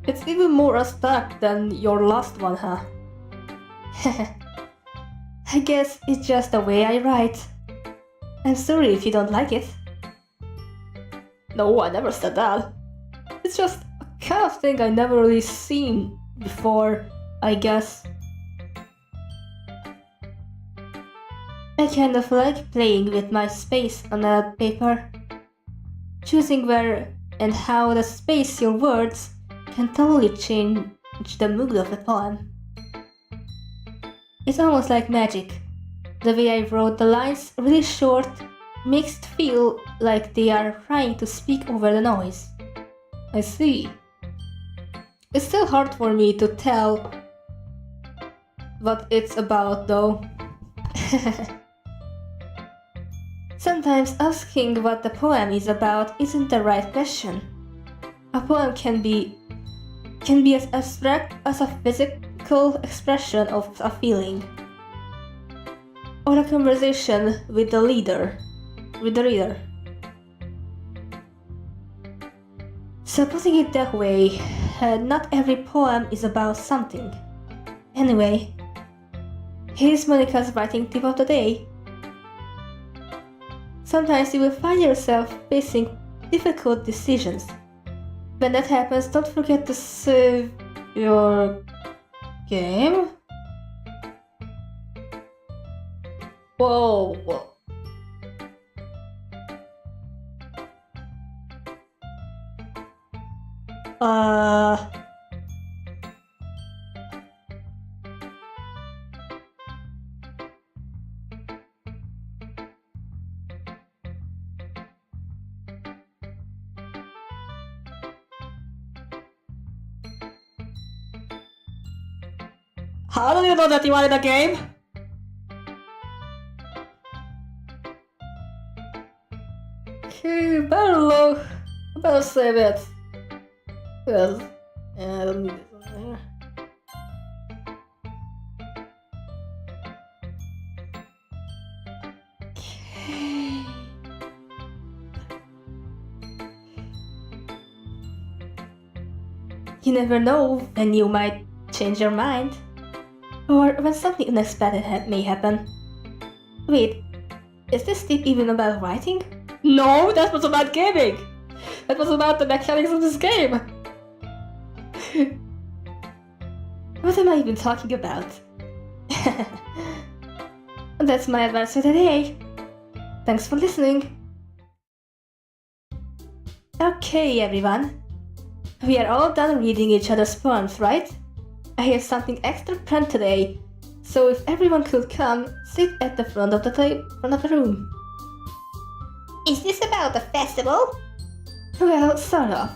A: It's even more abstract than your last one, huh? I guess it's just the way I write. I'm sorry if you don't like it. No, I never said that. It's just a kind of thing I never really seen before, I guess. I kind of like playing with my space on a paper. Choosing where and how the space your words can totally change the mood of the poem. It's almost like magic. The way I wrote the lines really short makes it feel like they are trying to speak over the noise. I see. It's still hard for me to tell what it's about though. Sometimes asking what the poem is about isn't the right question. A poem can be as abstract as a physical expression of a feeling, or a conversation with the reader. So putting it that way, not every poem is about something. Anyway, here's Monika's writing tip of the day. Sometimes you will find yourself facing difficult decisions. When that happens, don't forget to save your game. Whoa. How do you know that you wanted a game? Okay, better save it. Because I don't need this one here. Okay. You never know when you might change your mind, or when something unexpected may happen. Wait, is this tip even about writing? No, that was about gaming! That was about the mechanics of this game! What am I even talking about? That's my advice for today. Thanks for listening. Okay, everyone. We are all done reading each other's poems, right? I have something extra planned today, so if everyone could come, sit at the front of the room.
B: Is this about the festival?
A: Well, sort of.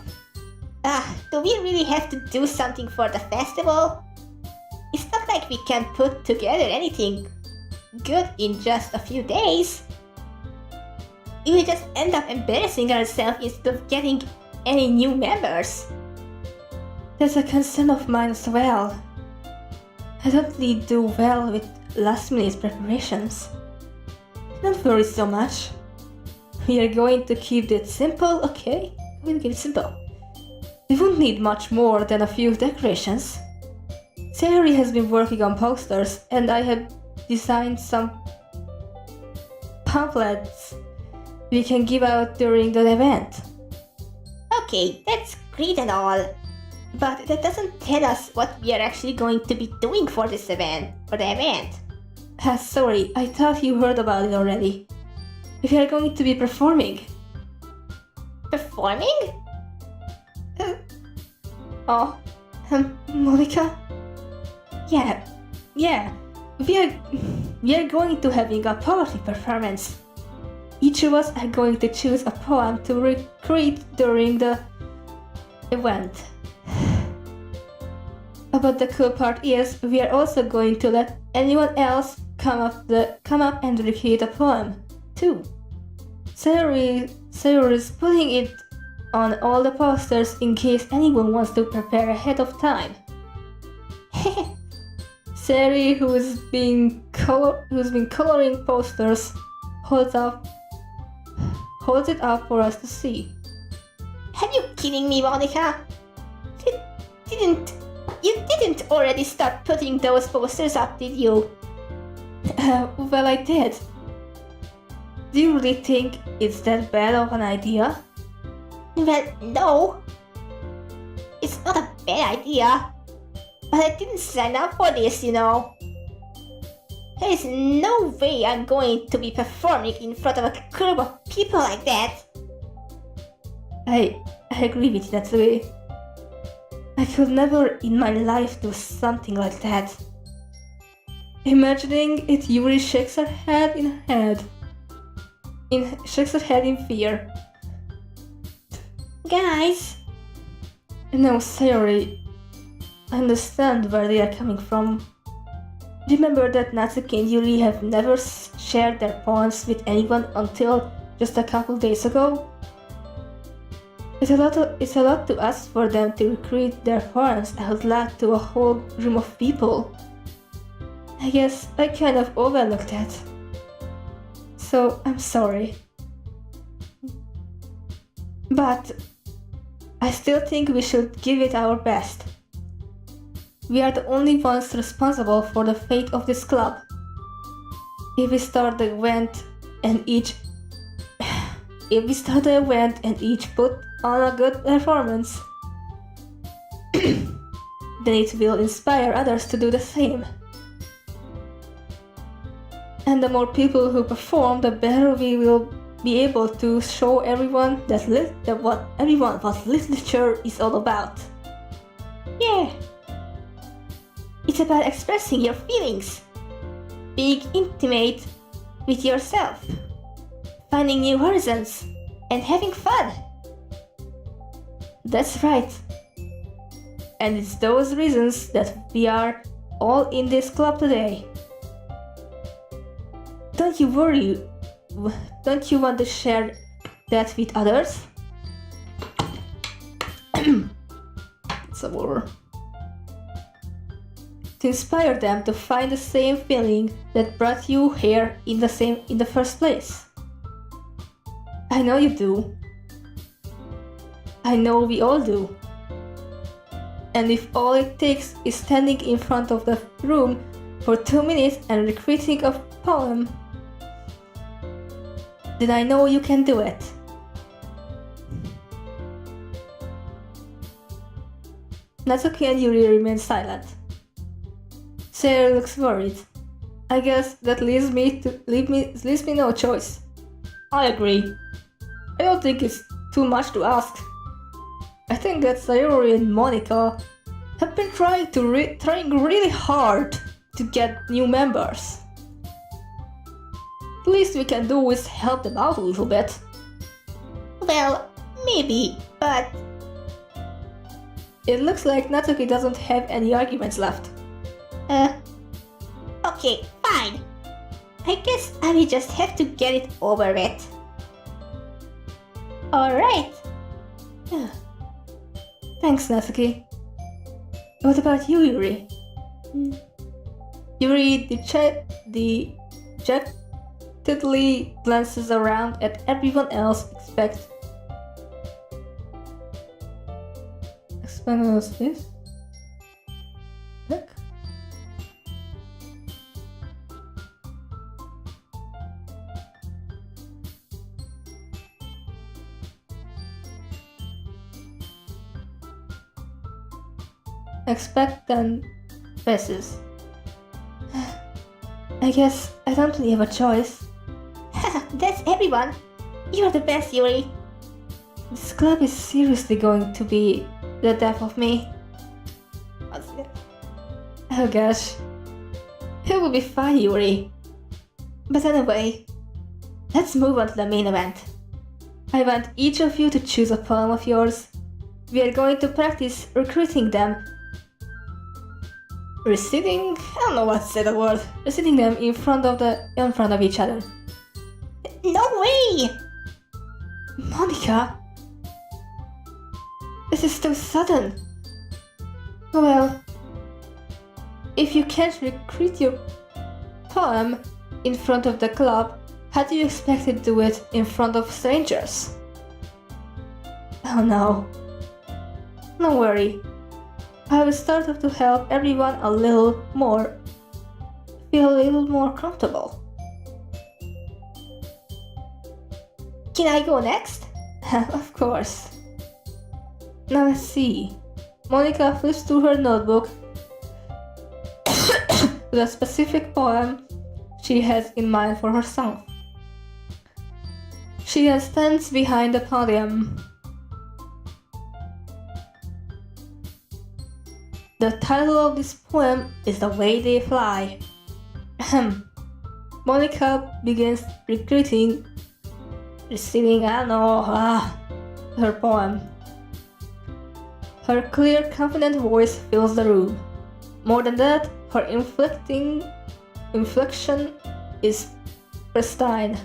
B: Do we really have to do something for the festival? It's not like we can put together anything good in just a few days. We will just end up embarrassing ourselves instead of getting any new members.
A: That's a concern of mine as well. I don't really do well with last-minute preparations. Don't worry so much. We are going to keep it simple, okay? We'll keep it simple. We won't need much more than a few decorations. Sayori has been working on posters, and I have designed some pamphlets we can give out during the event.
B: Okay, that's great and all, but that doesn't tell us what we are actually going to be doing for the event.
A: Sorry, I thought you heard about it already. We are going to be performing.
B: Performing?
A: Monika? Yeah. We are going to having a poetry performance. Each of us are going to choose a poem to read during the event. But the cool part is, we are also going to let anyone else come up and recreate a poem, too. Sayori is putting it on all the posters in case anyone wants to prepare ahead of time. Sayori, who's been coloring posters, holds it up for us to see.
B: Are you kidding me, Monika? You didn't already start putting those posters up, did you?
A: Well, I did. Do you really think it's that bad of an idea?
B: Well, no. It's not a bad idea. But I didn't sign up for this, you know. There is no way I'm going to be performing in front of a group of people like that.
A: I agree with you, Natsui. I could never in my life do something like that. Imagining it, Yuri shakes her head in fear.
B: Guys!
A: No, Sayori. I understand where they are coming from. Remember that Natsuki and Yuri have never shared their poems with anyone until just a couple days ago? It's a lot to ask for them to recreate their poems out loud to a whole room of people. I guess I kind of overlooked that. So I'm sorry. But I still think we should give it our best. We are the only ones responsible for the fate of this club. If we start the event and each put on a good performance, then it will inspire others to do the same. And the more people who perform, the better we will be able to show everyone what literature is all about.
B: Yeah. It's about expressing your feelings, being intimate with yourself, finding new horizons, and having fun.
A: That's right. And it's those reasons that we are all in this club today. Don't you worry. Don't you want to share that with others? Some more. To inspire them to find the same feeling that brought you here in the first place. I know you do. I know we all do. And if all it takes is standing in front of the room for 2 minutes and repeating a poem, then I know you can do it. Natsuki and Yuri remain silent. Sarah looks worried. I guess that leaves me no choice. I agree. I don't think it's too much to ask. I think that Sayori and Monika have been trying really hard to get new members. The least we can do is help them out a little bit.
B: Well, maybe, but...
A: It looks like Natsuki doesn't have any arguments left.
B: Okay, fine. I guess I will just have to get it over with. Alright.
A: Thanks, Natsuki. What about you, Yuri? Yuri dejectedly glances around at everyone else expect on this? Look. Expectant faces. I guess I don't really have a choice.
B: That's everyone. You're the best, Yuri.
A: This club is seriously going to be the death of me.
B: What's that?
A: Oh gosh. It will be fine, Yuri. But anyway, let's move on to the main event. I want each of you to choose a poem of yours. We are going to practice recruiting them. Reciting? I don't know what to say the word. Reciting them in front of each other.
B: No way!
A: Monika! This is too sudden. Well, if you can't recruit your poem in front of the club, how do you expect to do it in front of strangers? Oh no. Don't worry. I will start off to help everyone feel a little more comfortable.
B: Can I go next?
A: Of course. Now let's see. Monika flips through her notebook to the specific poem she has in mind for her song. She then stands behind the podium. The title of this poem is The Way They Fly. Monika begins reciting her poem. Her clear, confident voice fills the room. More than that, her inflection is pristine.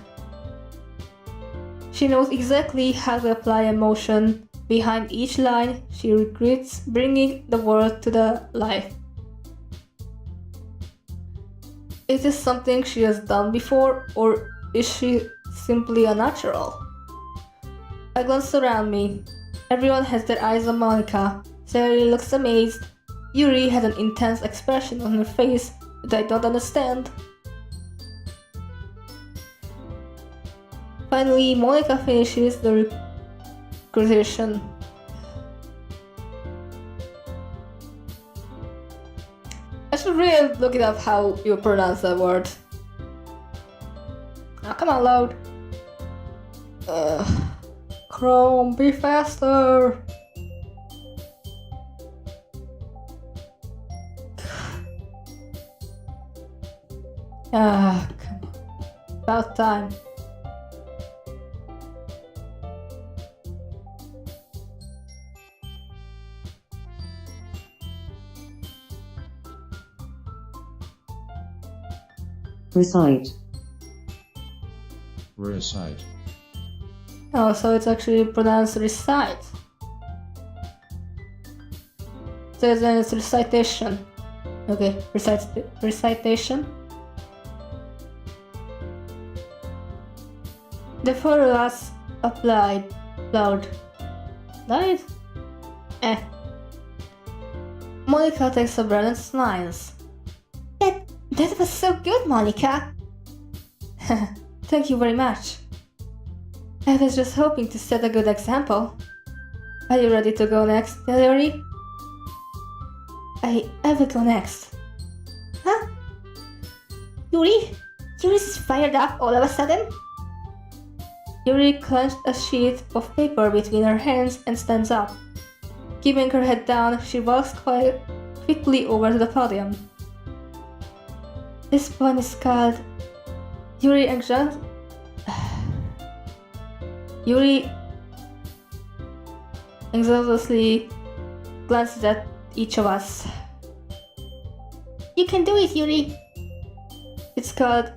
A: She knows exactly how to apply emotion behind each line she recruits, bringing the world to the life. Is this something she has done before, or is she simply a natural? I glance around me. Everyone has their eyes on Monika. Sari looks amazed. Yuri has an intense expression on her face that I don't understand. Finally, Monika finishes the recruitation. I should really look it up how you pronounce that word. Now come on, load. Chrome, be faster! Come on. About time.
C: Recite.
D: Recite.
A: Oh, so it's actually pronounced recite. So then it's recitation. Okay, recitation. The four of us applied. Lied? Monika takes a breath and smiles.
B: That was so good, Monika.
A: Thank you very much. I was just hoping to set a good example. Are you ready to go next, Yuri? I will go next.
B: Huh? Yuri? Yuri's fired up all of a sudden?
A: Yuri clenched a sheet of paper between her hands and stands up. Keeping her head down, she walks quickly over to the podium. This poem is called Yuri anxiously glances at each of us.
B: You can do it, Yuri.
A: It's called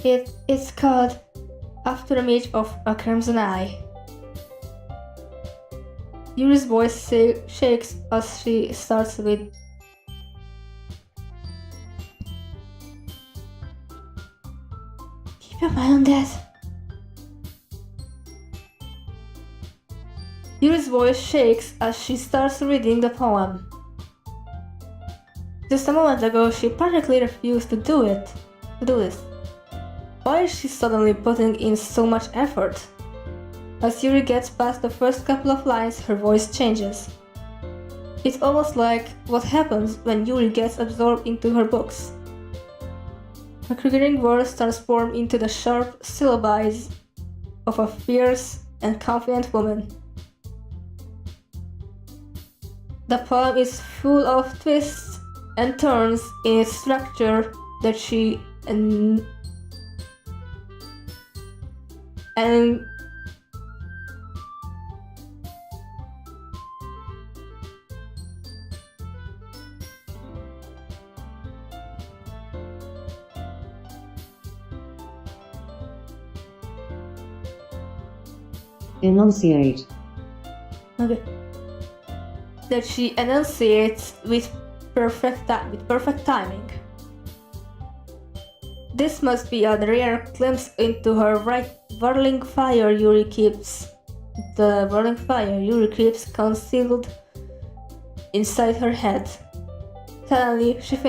A: It's called After Image of a Crimson Eye. Yuri's voice shakes as she starts with
B: Keep your mind on that.
A: Yuri's voice shakes as she starts reading the poem. Just a moment ago, she practically refused to do this. Why is she suddenly putting in so much effort? As Yuri gets past the first couple of lines, her voice changes. It's almost like what happens when Yuri gets absorbed into her books. Her recurring words transform into the sharp syllables of a fierce and confident woman. The poem is full of twists and turns in its structure that she
C: Enunciate.
A: that she enunciates with perfect timing. This must be a rare glimpse into her whirling fire Yuri keeps concealed inside her head. Suddenly, she's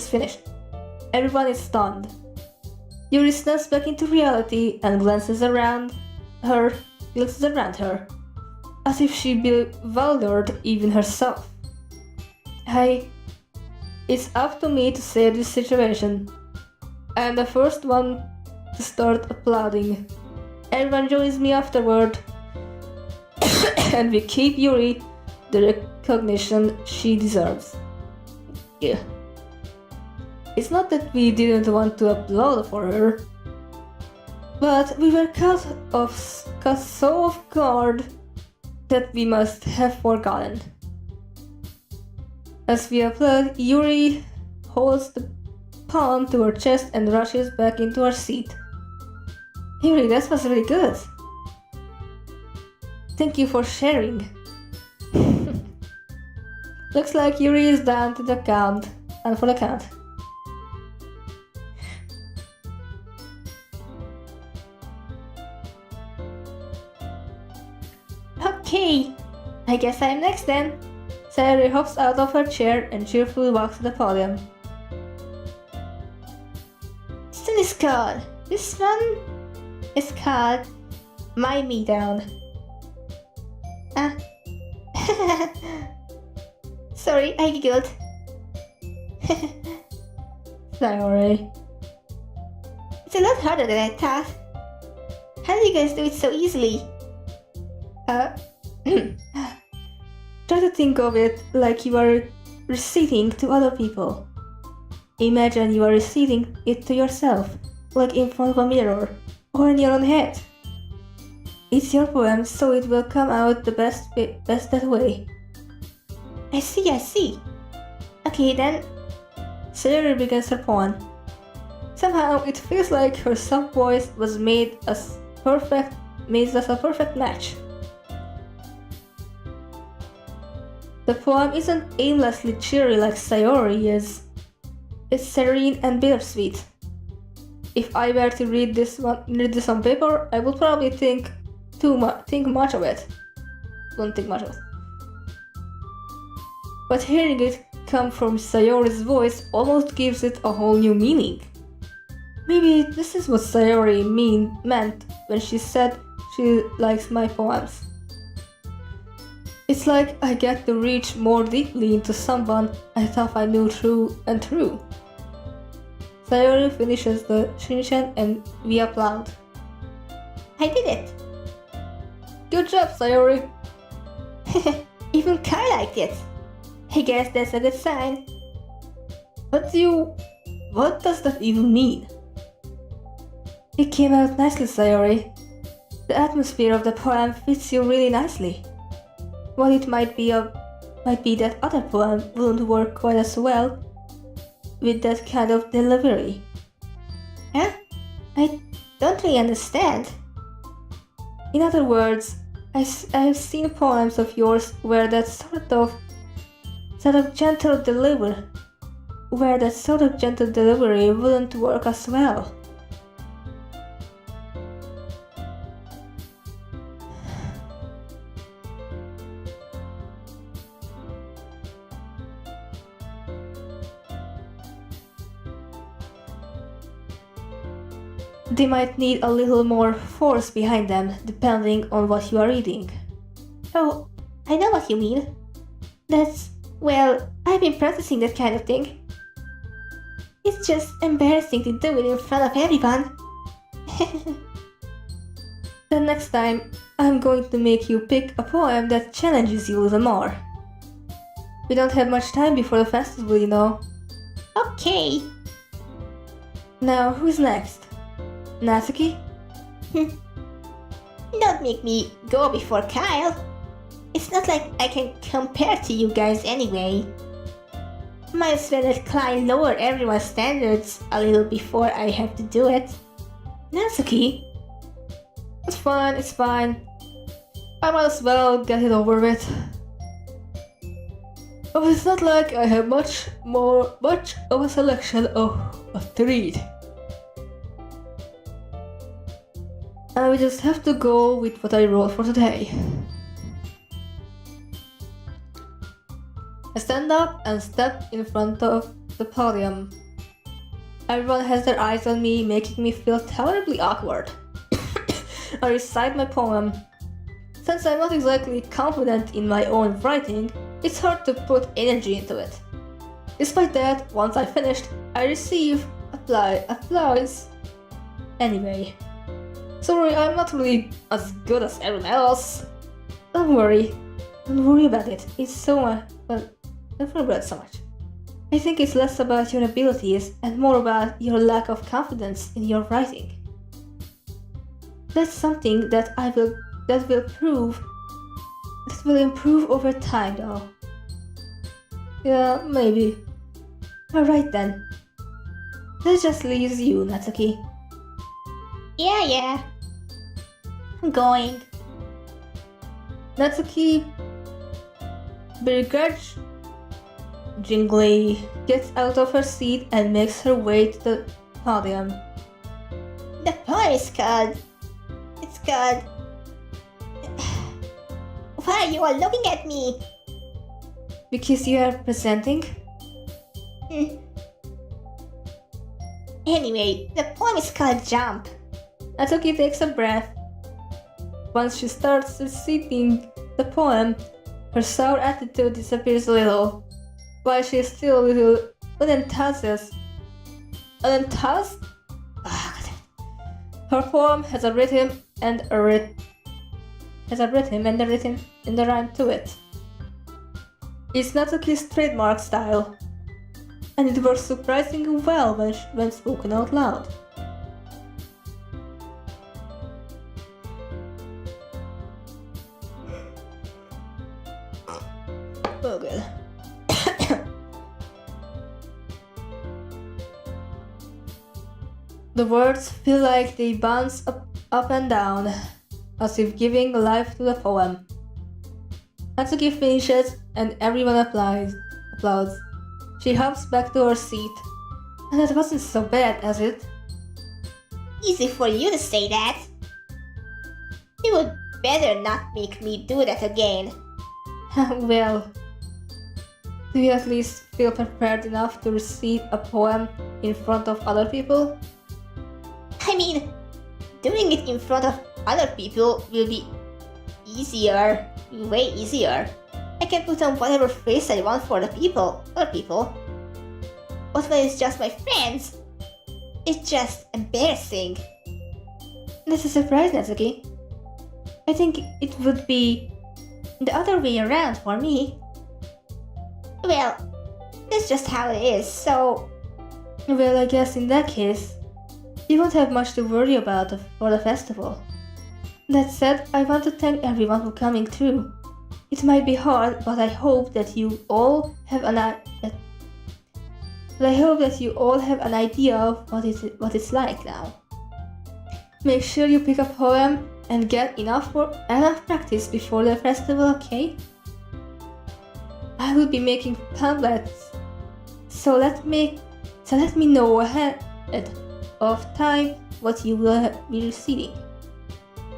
A: finished. Everyone is stunned. Yuri snaps back into reality and glances around her, as if she bewildered even herself. It's up to me to save this situation. I am the first one to start applauding. Everyone joins me afterward, and we keep Yuri the recognition she deserves. Yeah. It's not that we didn't want to applaud for her, but we were caught so off guard that we must have forgotten. As we applaud, Yuri holds the palm to her chest and rushes back into her seat. Yuri, that was really good. Thank you for sharing. Looks like Yuri is down to the count, and for the count.
B: Okay, I guess I'm next then.
A: Sayuri hops out of her chair and cheerfully walks to the podium.
B: This called. This one is called My Me Down. Sorry, I giggled.
A: Sayuri.
B: It's a lot harder than I thought. How do you guys do it so easily?
A: Try to think of it like you are reciting to other people. Imagine you are reciting it to yourself, like in front of a mirror, or in your own head. It's your poem, so it will come out the best that way.
B: I see. Okay then.
A: Sayori begins her poem. Somehow it feels like her soft voice was made as a perfect match. The poem isn't aimlessly cheery like Sayori is. It's serene and bittersweet. If I were to read this on paper, I would probably think much of it. Wouldn't think much of it. But hearing it come from Sayori's voice almost gives it a whole new meaning. Maybe this is what Sayori meant when she said she likes my poems. It's like I get to reach more deeply into someone I thought I knew true and true. Sayori finishes the shinshan and we applaud.
B: I did it.
A: Good job, Sayori!
B: Even Kai liked it. I guess that's a good sign.
A: What does that even mean? It came out nicely, Sayori. The atmosphere of the poem fits you really nicely. While it might be that other poem wouldn't work quite as well with that kind of delivery.
B: Huh? I don't really understand.
A: In other words, I've seen poems of yours where that sort of gentle delivery wouldn't work as well. They might need a little more force behind them, depending on what you are reading.
B: Oh, I know what you mean. I've been practicing that kind of thing. It's just embarrassing to do it in front of everyone.
A: The next time, I'm going to make you pick a poem that challenges you a little more. We don't have much time before the festival, you know.
B: Okay.
A: Now, who's next? Natsuki?
B: Don't make me go before Kyle. It's not like I can compare to you guys anyway. Might as well let Kyle lower everyone's standards a little before I have to do it.
A: Natsuki? It's fine. I might as well get it over with. But it's not like I have much of a selection to read. I will just have to go with what I wrote for today. I stand up and step in front of the podium. Everyone has their eyes on me, making me feel terribly awkward. I recite my poem. Since I'm not exactly confident in my own writing, it's hard to put energy into it. Despite that, once I finished, I receive applause. Anyway. Sorry, I'm not really as good as everyone else. Don't worry about it. It's so much. Don't worry about it so much. I think it's less about your abilities and more about your lack of confidence in your writing. That's something that will improve over time, though. Yeah, maybe. Alright then. That just leaves you, Natsuki.
B: Yeah. I'm going.
A: Natsuki begrudgingly gets out of her seat and makes her way to the podium.
B: The poem is called... It's called... Why are you all looking at me?
A: Because you are presenting?
B: Anyway, the poem is called Jump.
A: Natsuki takes a breath. Once she starts reciting the poem, her sour attitude disappears a little, while she is still a little unenthusiastic. Her poem has a rhythm and a rhythm in the rhyme to it. It's Natsuki's trademark style, and it works surprisingly well when spoken out loud. Oh good. The words feel like they bounce up and down, as if giving life to the poem. Natsuki finishes and everyone applauds. She hops back to her seat. And that wasn't so bad, was it?
B: Easy for you to say that. You would better not make me do that again.
A: Well, do you at least feel prepared enough to recite a poem in front of other people?
B: I mean, doing it in front of other people will be easier, way easier. I can put on whatever face I want for other people. But when it's just my friends, it's just embarrassing.
A: That's a surprise, Natsuki. I think it would be the other way around for me.
B: Well, that's just how it is, so...
A: Well, I guess in that case, you won't have much to worry about for the festival. That said, I want to thank everyone for coming through. It might be hard, but I hope that you all have an idea of what it's like now. Make sure you pick a poem and get enough practice before the festival, okay? I will be making pamphlets, so let me know ahead of time what you will be receiving.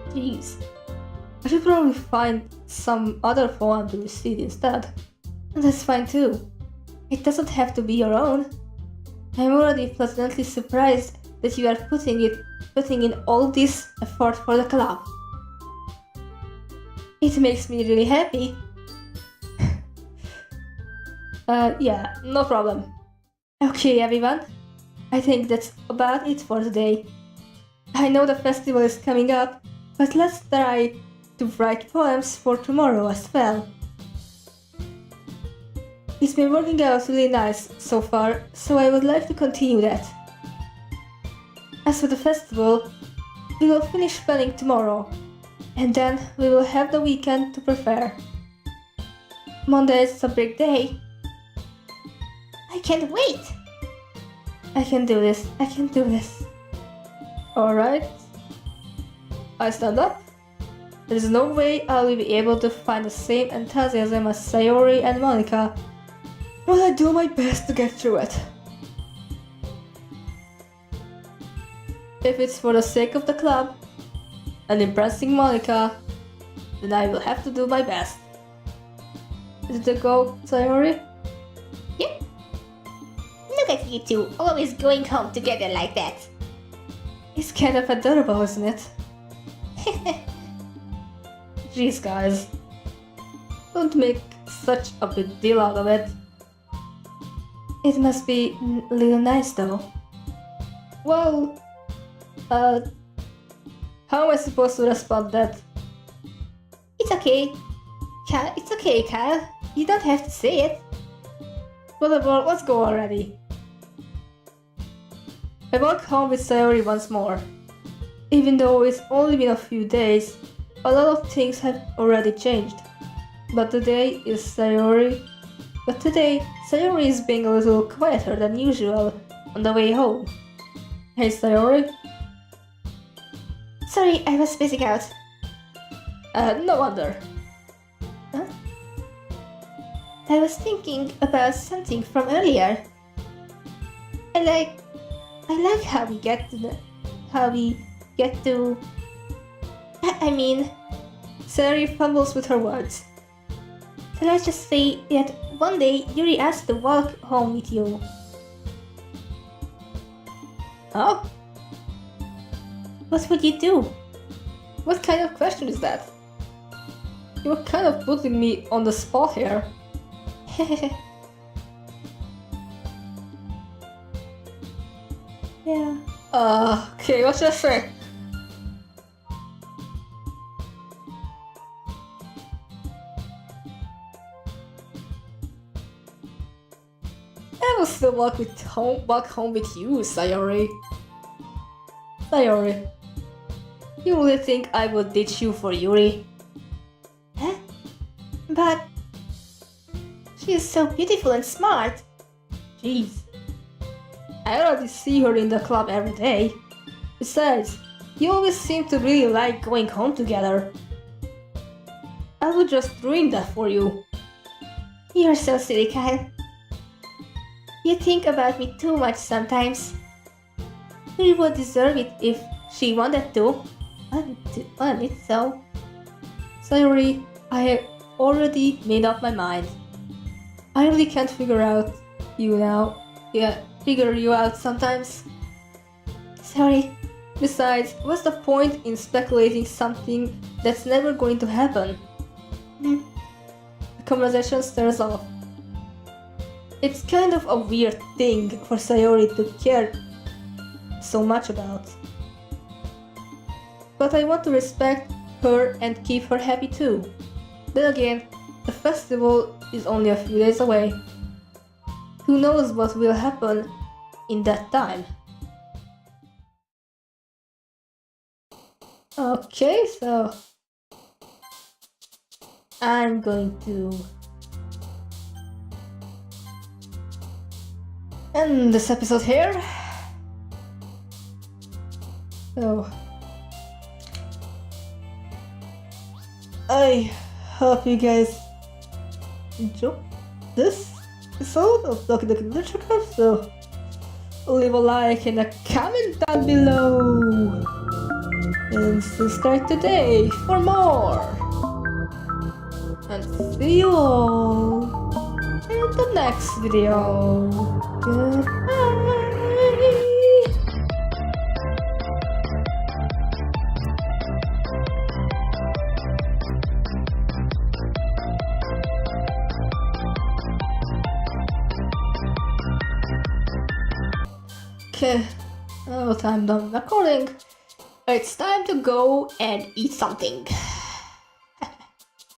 A: Jeez, I should probably find some other poem to receive instead. And that's fine too. It doesn't have to be your own. I'm already pleasantly surprised that you are putting in all this effort for the club. It makes me really happy. Yeah, no problem. Okay, everyone. I think that's about it for today. I know the festival is coming up, but let's try to write poems for tomorrow as well. It's been working out really nice so far, so I would like to continue that. As for the festival, we will finish planning tomorrow, and then we will have the weekend to prepare. Monday is a big day.
B: I can't wait!
A: I can do this. Alright. I stand up. There is no way I will be able to find the same enthusiasm as Sayori and Monika, but I do my best to get through it. If it's for the sake of the club and impressing Monika, then I will have to do my best. Is it a go, Sayori?
B: Yep. Look at you two, always going home together like that.
A: It's kind of adorable, isn't it? Jeez, guys. Don't make such a big deal out of it. It must be a little nice though. Well, how am I supposed to respond that?
B: It's okay. It's okay, Kyle. You don't have to say it.
A: Whatever, let's go already. I walk home with Sayori once more. Even though it's only been a few days, a lot of things have already changed. But today Sayori is being a little quieter than usual on the way home. Hey Sayori?
B: Sorry, I was spacing out.
A: No wonder.
B: Huh? I was thinking about something from earlier. I like how we get to. I mean,
A: Sayori fumbles with her words.
B: so let's just say that one day Yuri asked to walk home with you.
A: Oh?
B: What would you do?
A: What kind of question is that? You're kind of putting me on the spot here.
B: Yeah.
A: Okay, what should I say? I will still walk home with you, Sayori. Sayori, you really think I would ditch you for Yuri?
B: Huh? But she is so beautiful and smart.
A: Jeez. I already see her in the club every day. Besides, you always seem to really like going home together. I would just ruin that for you.
B: You're so silly, Kyle. You think about me too much sometimes.
A: She would deserve it if she wanted to.
B: On it so.
A: Sayori, I have already made up my mind. I really can't figure out you now. Yeah, figure you out sometimes.
B: Sorry.
A: Besides, what's the point in speculating something that's never going to happen?
B: Hmm.
A: The conversation stares off. It's kind of a weird thing for Sayori to care so much about. But I want to respect her and keep her happy too. Then again, the festival is only a few days away. Who knows what will happen in that time? Okay, so I'm going to end this episode here. So I hope you guys enjoyed this episode of Doki Doki Literature Club. So leave a like and a comment down below. And subscribe today for more. And see you all in the next video. Goodbye. Okay, now that I'm done recording, it's time to go and eat something.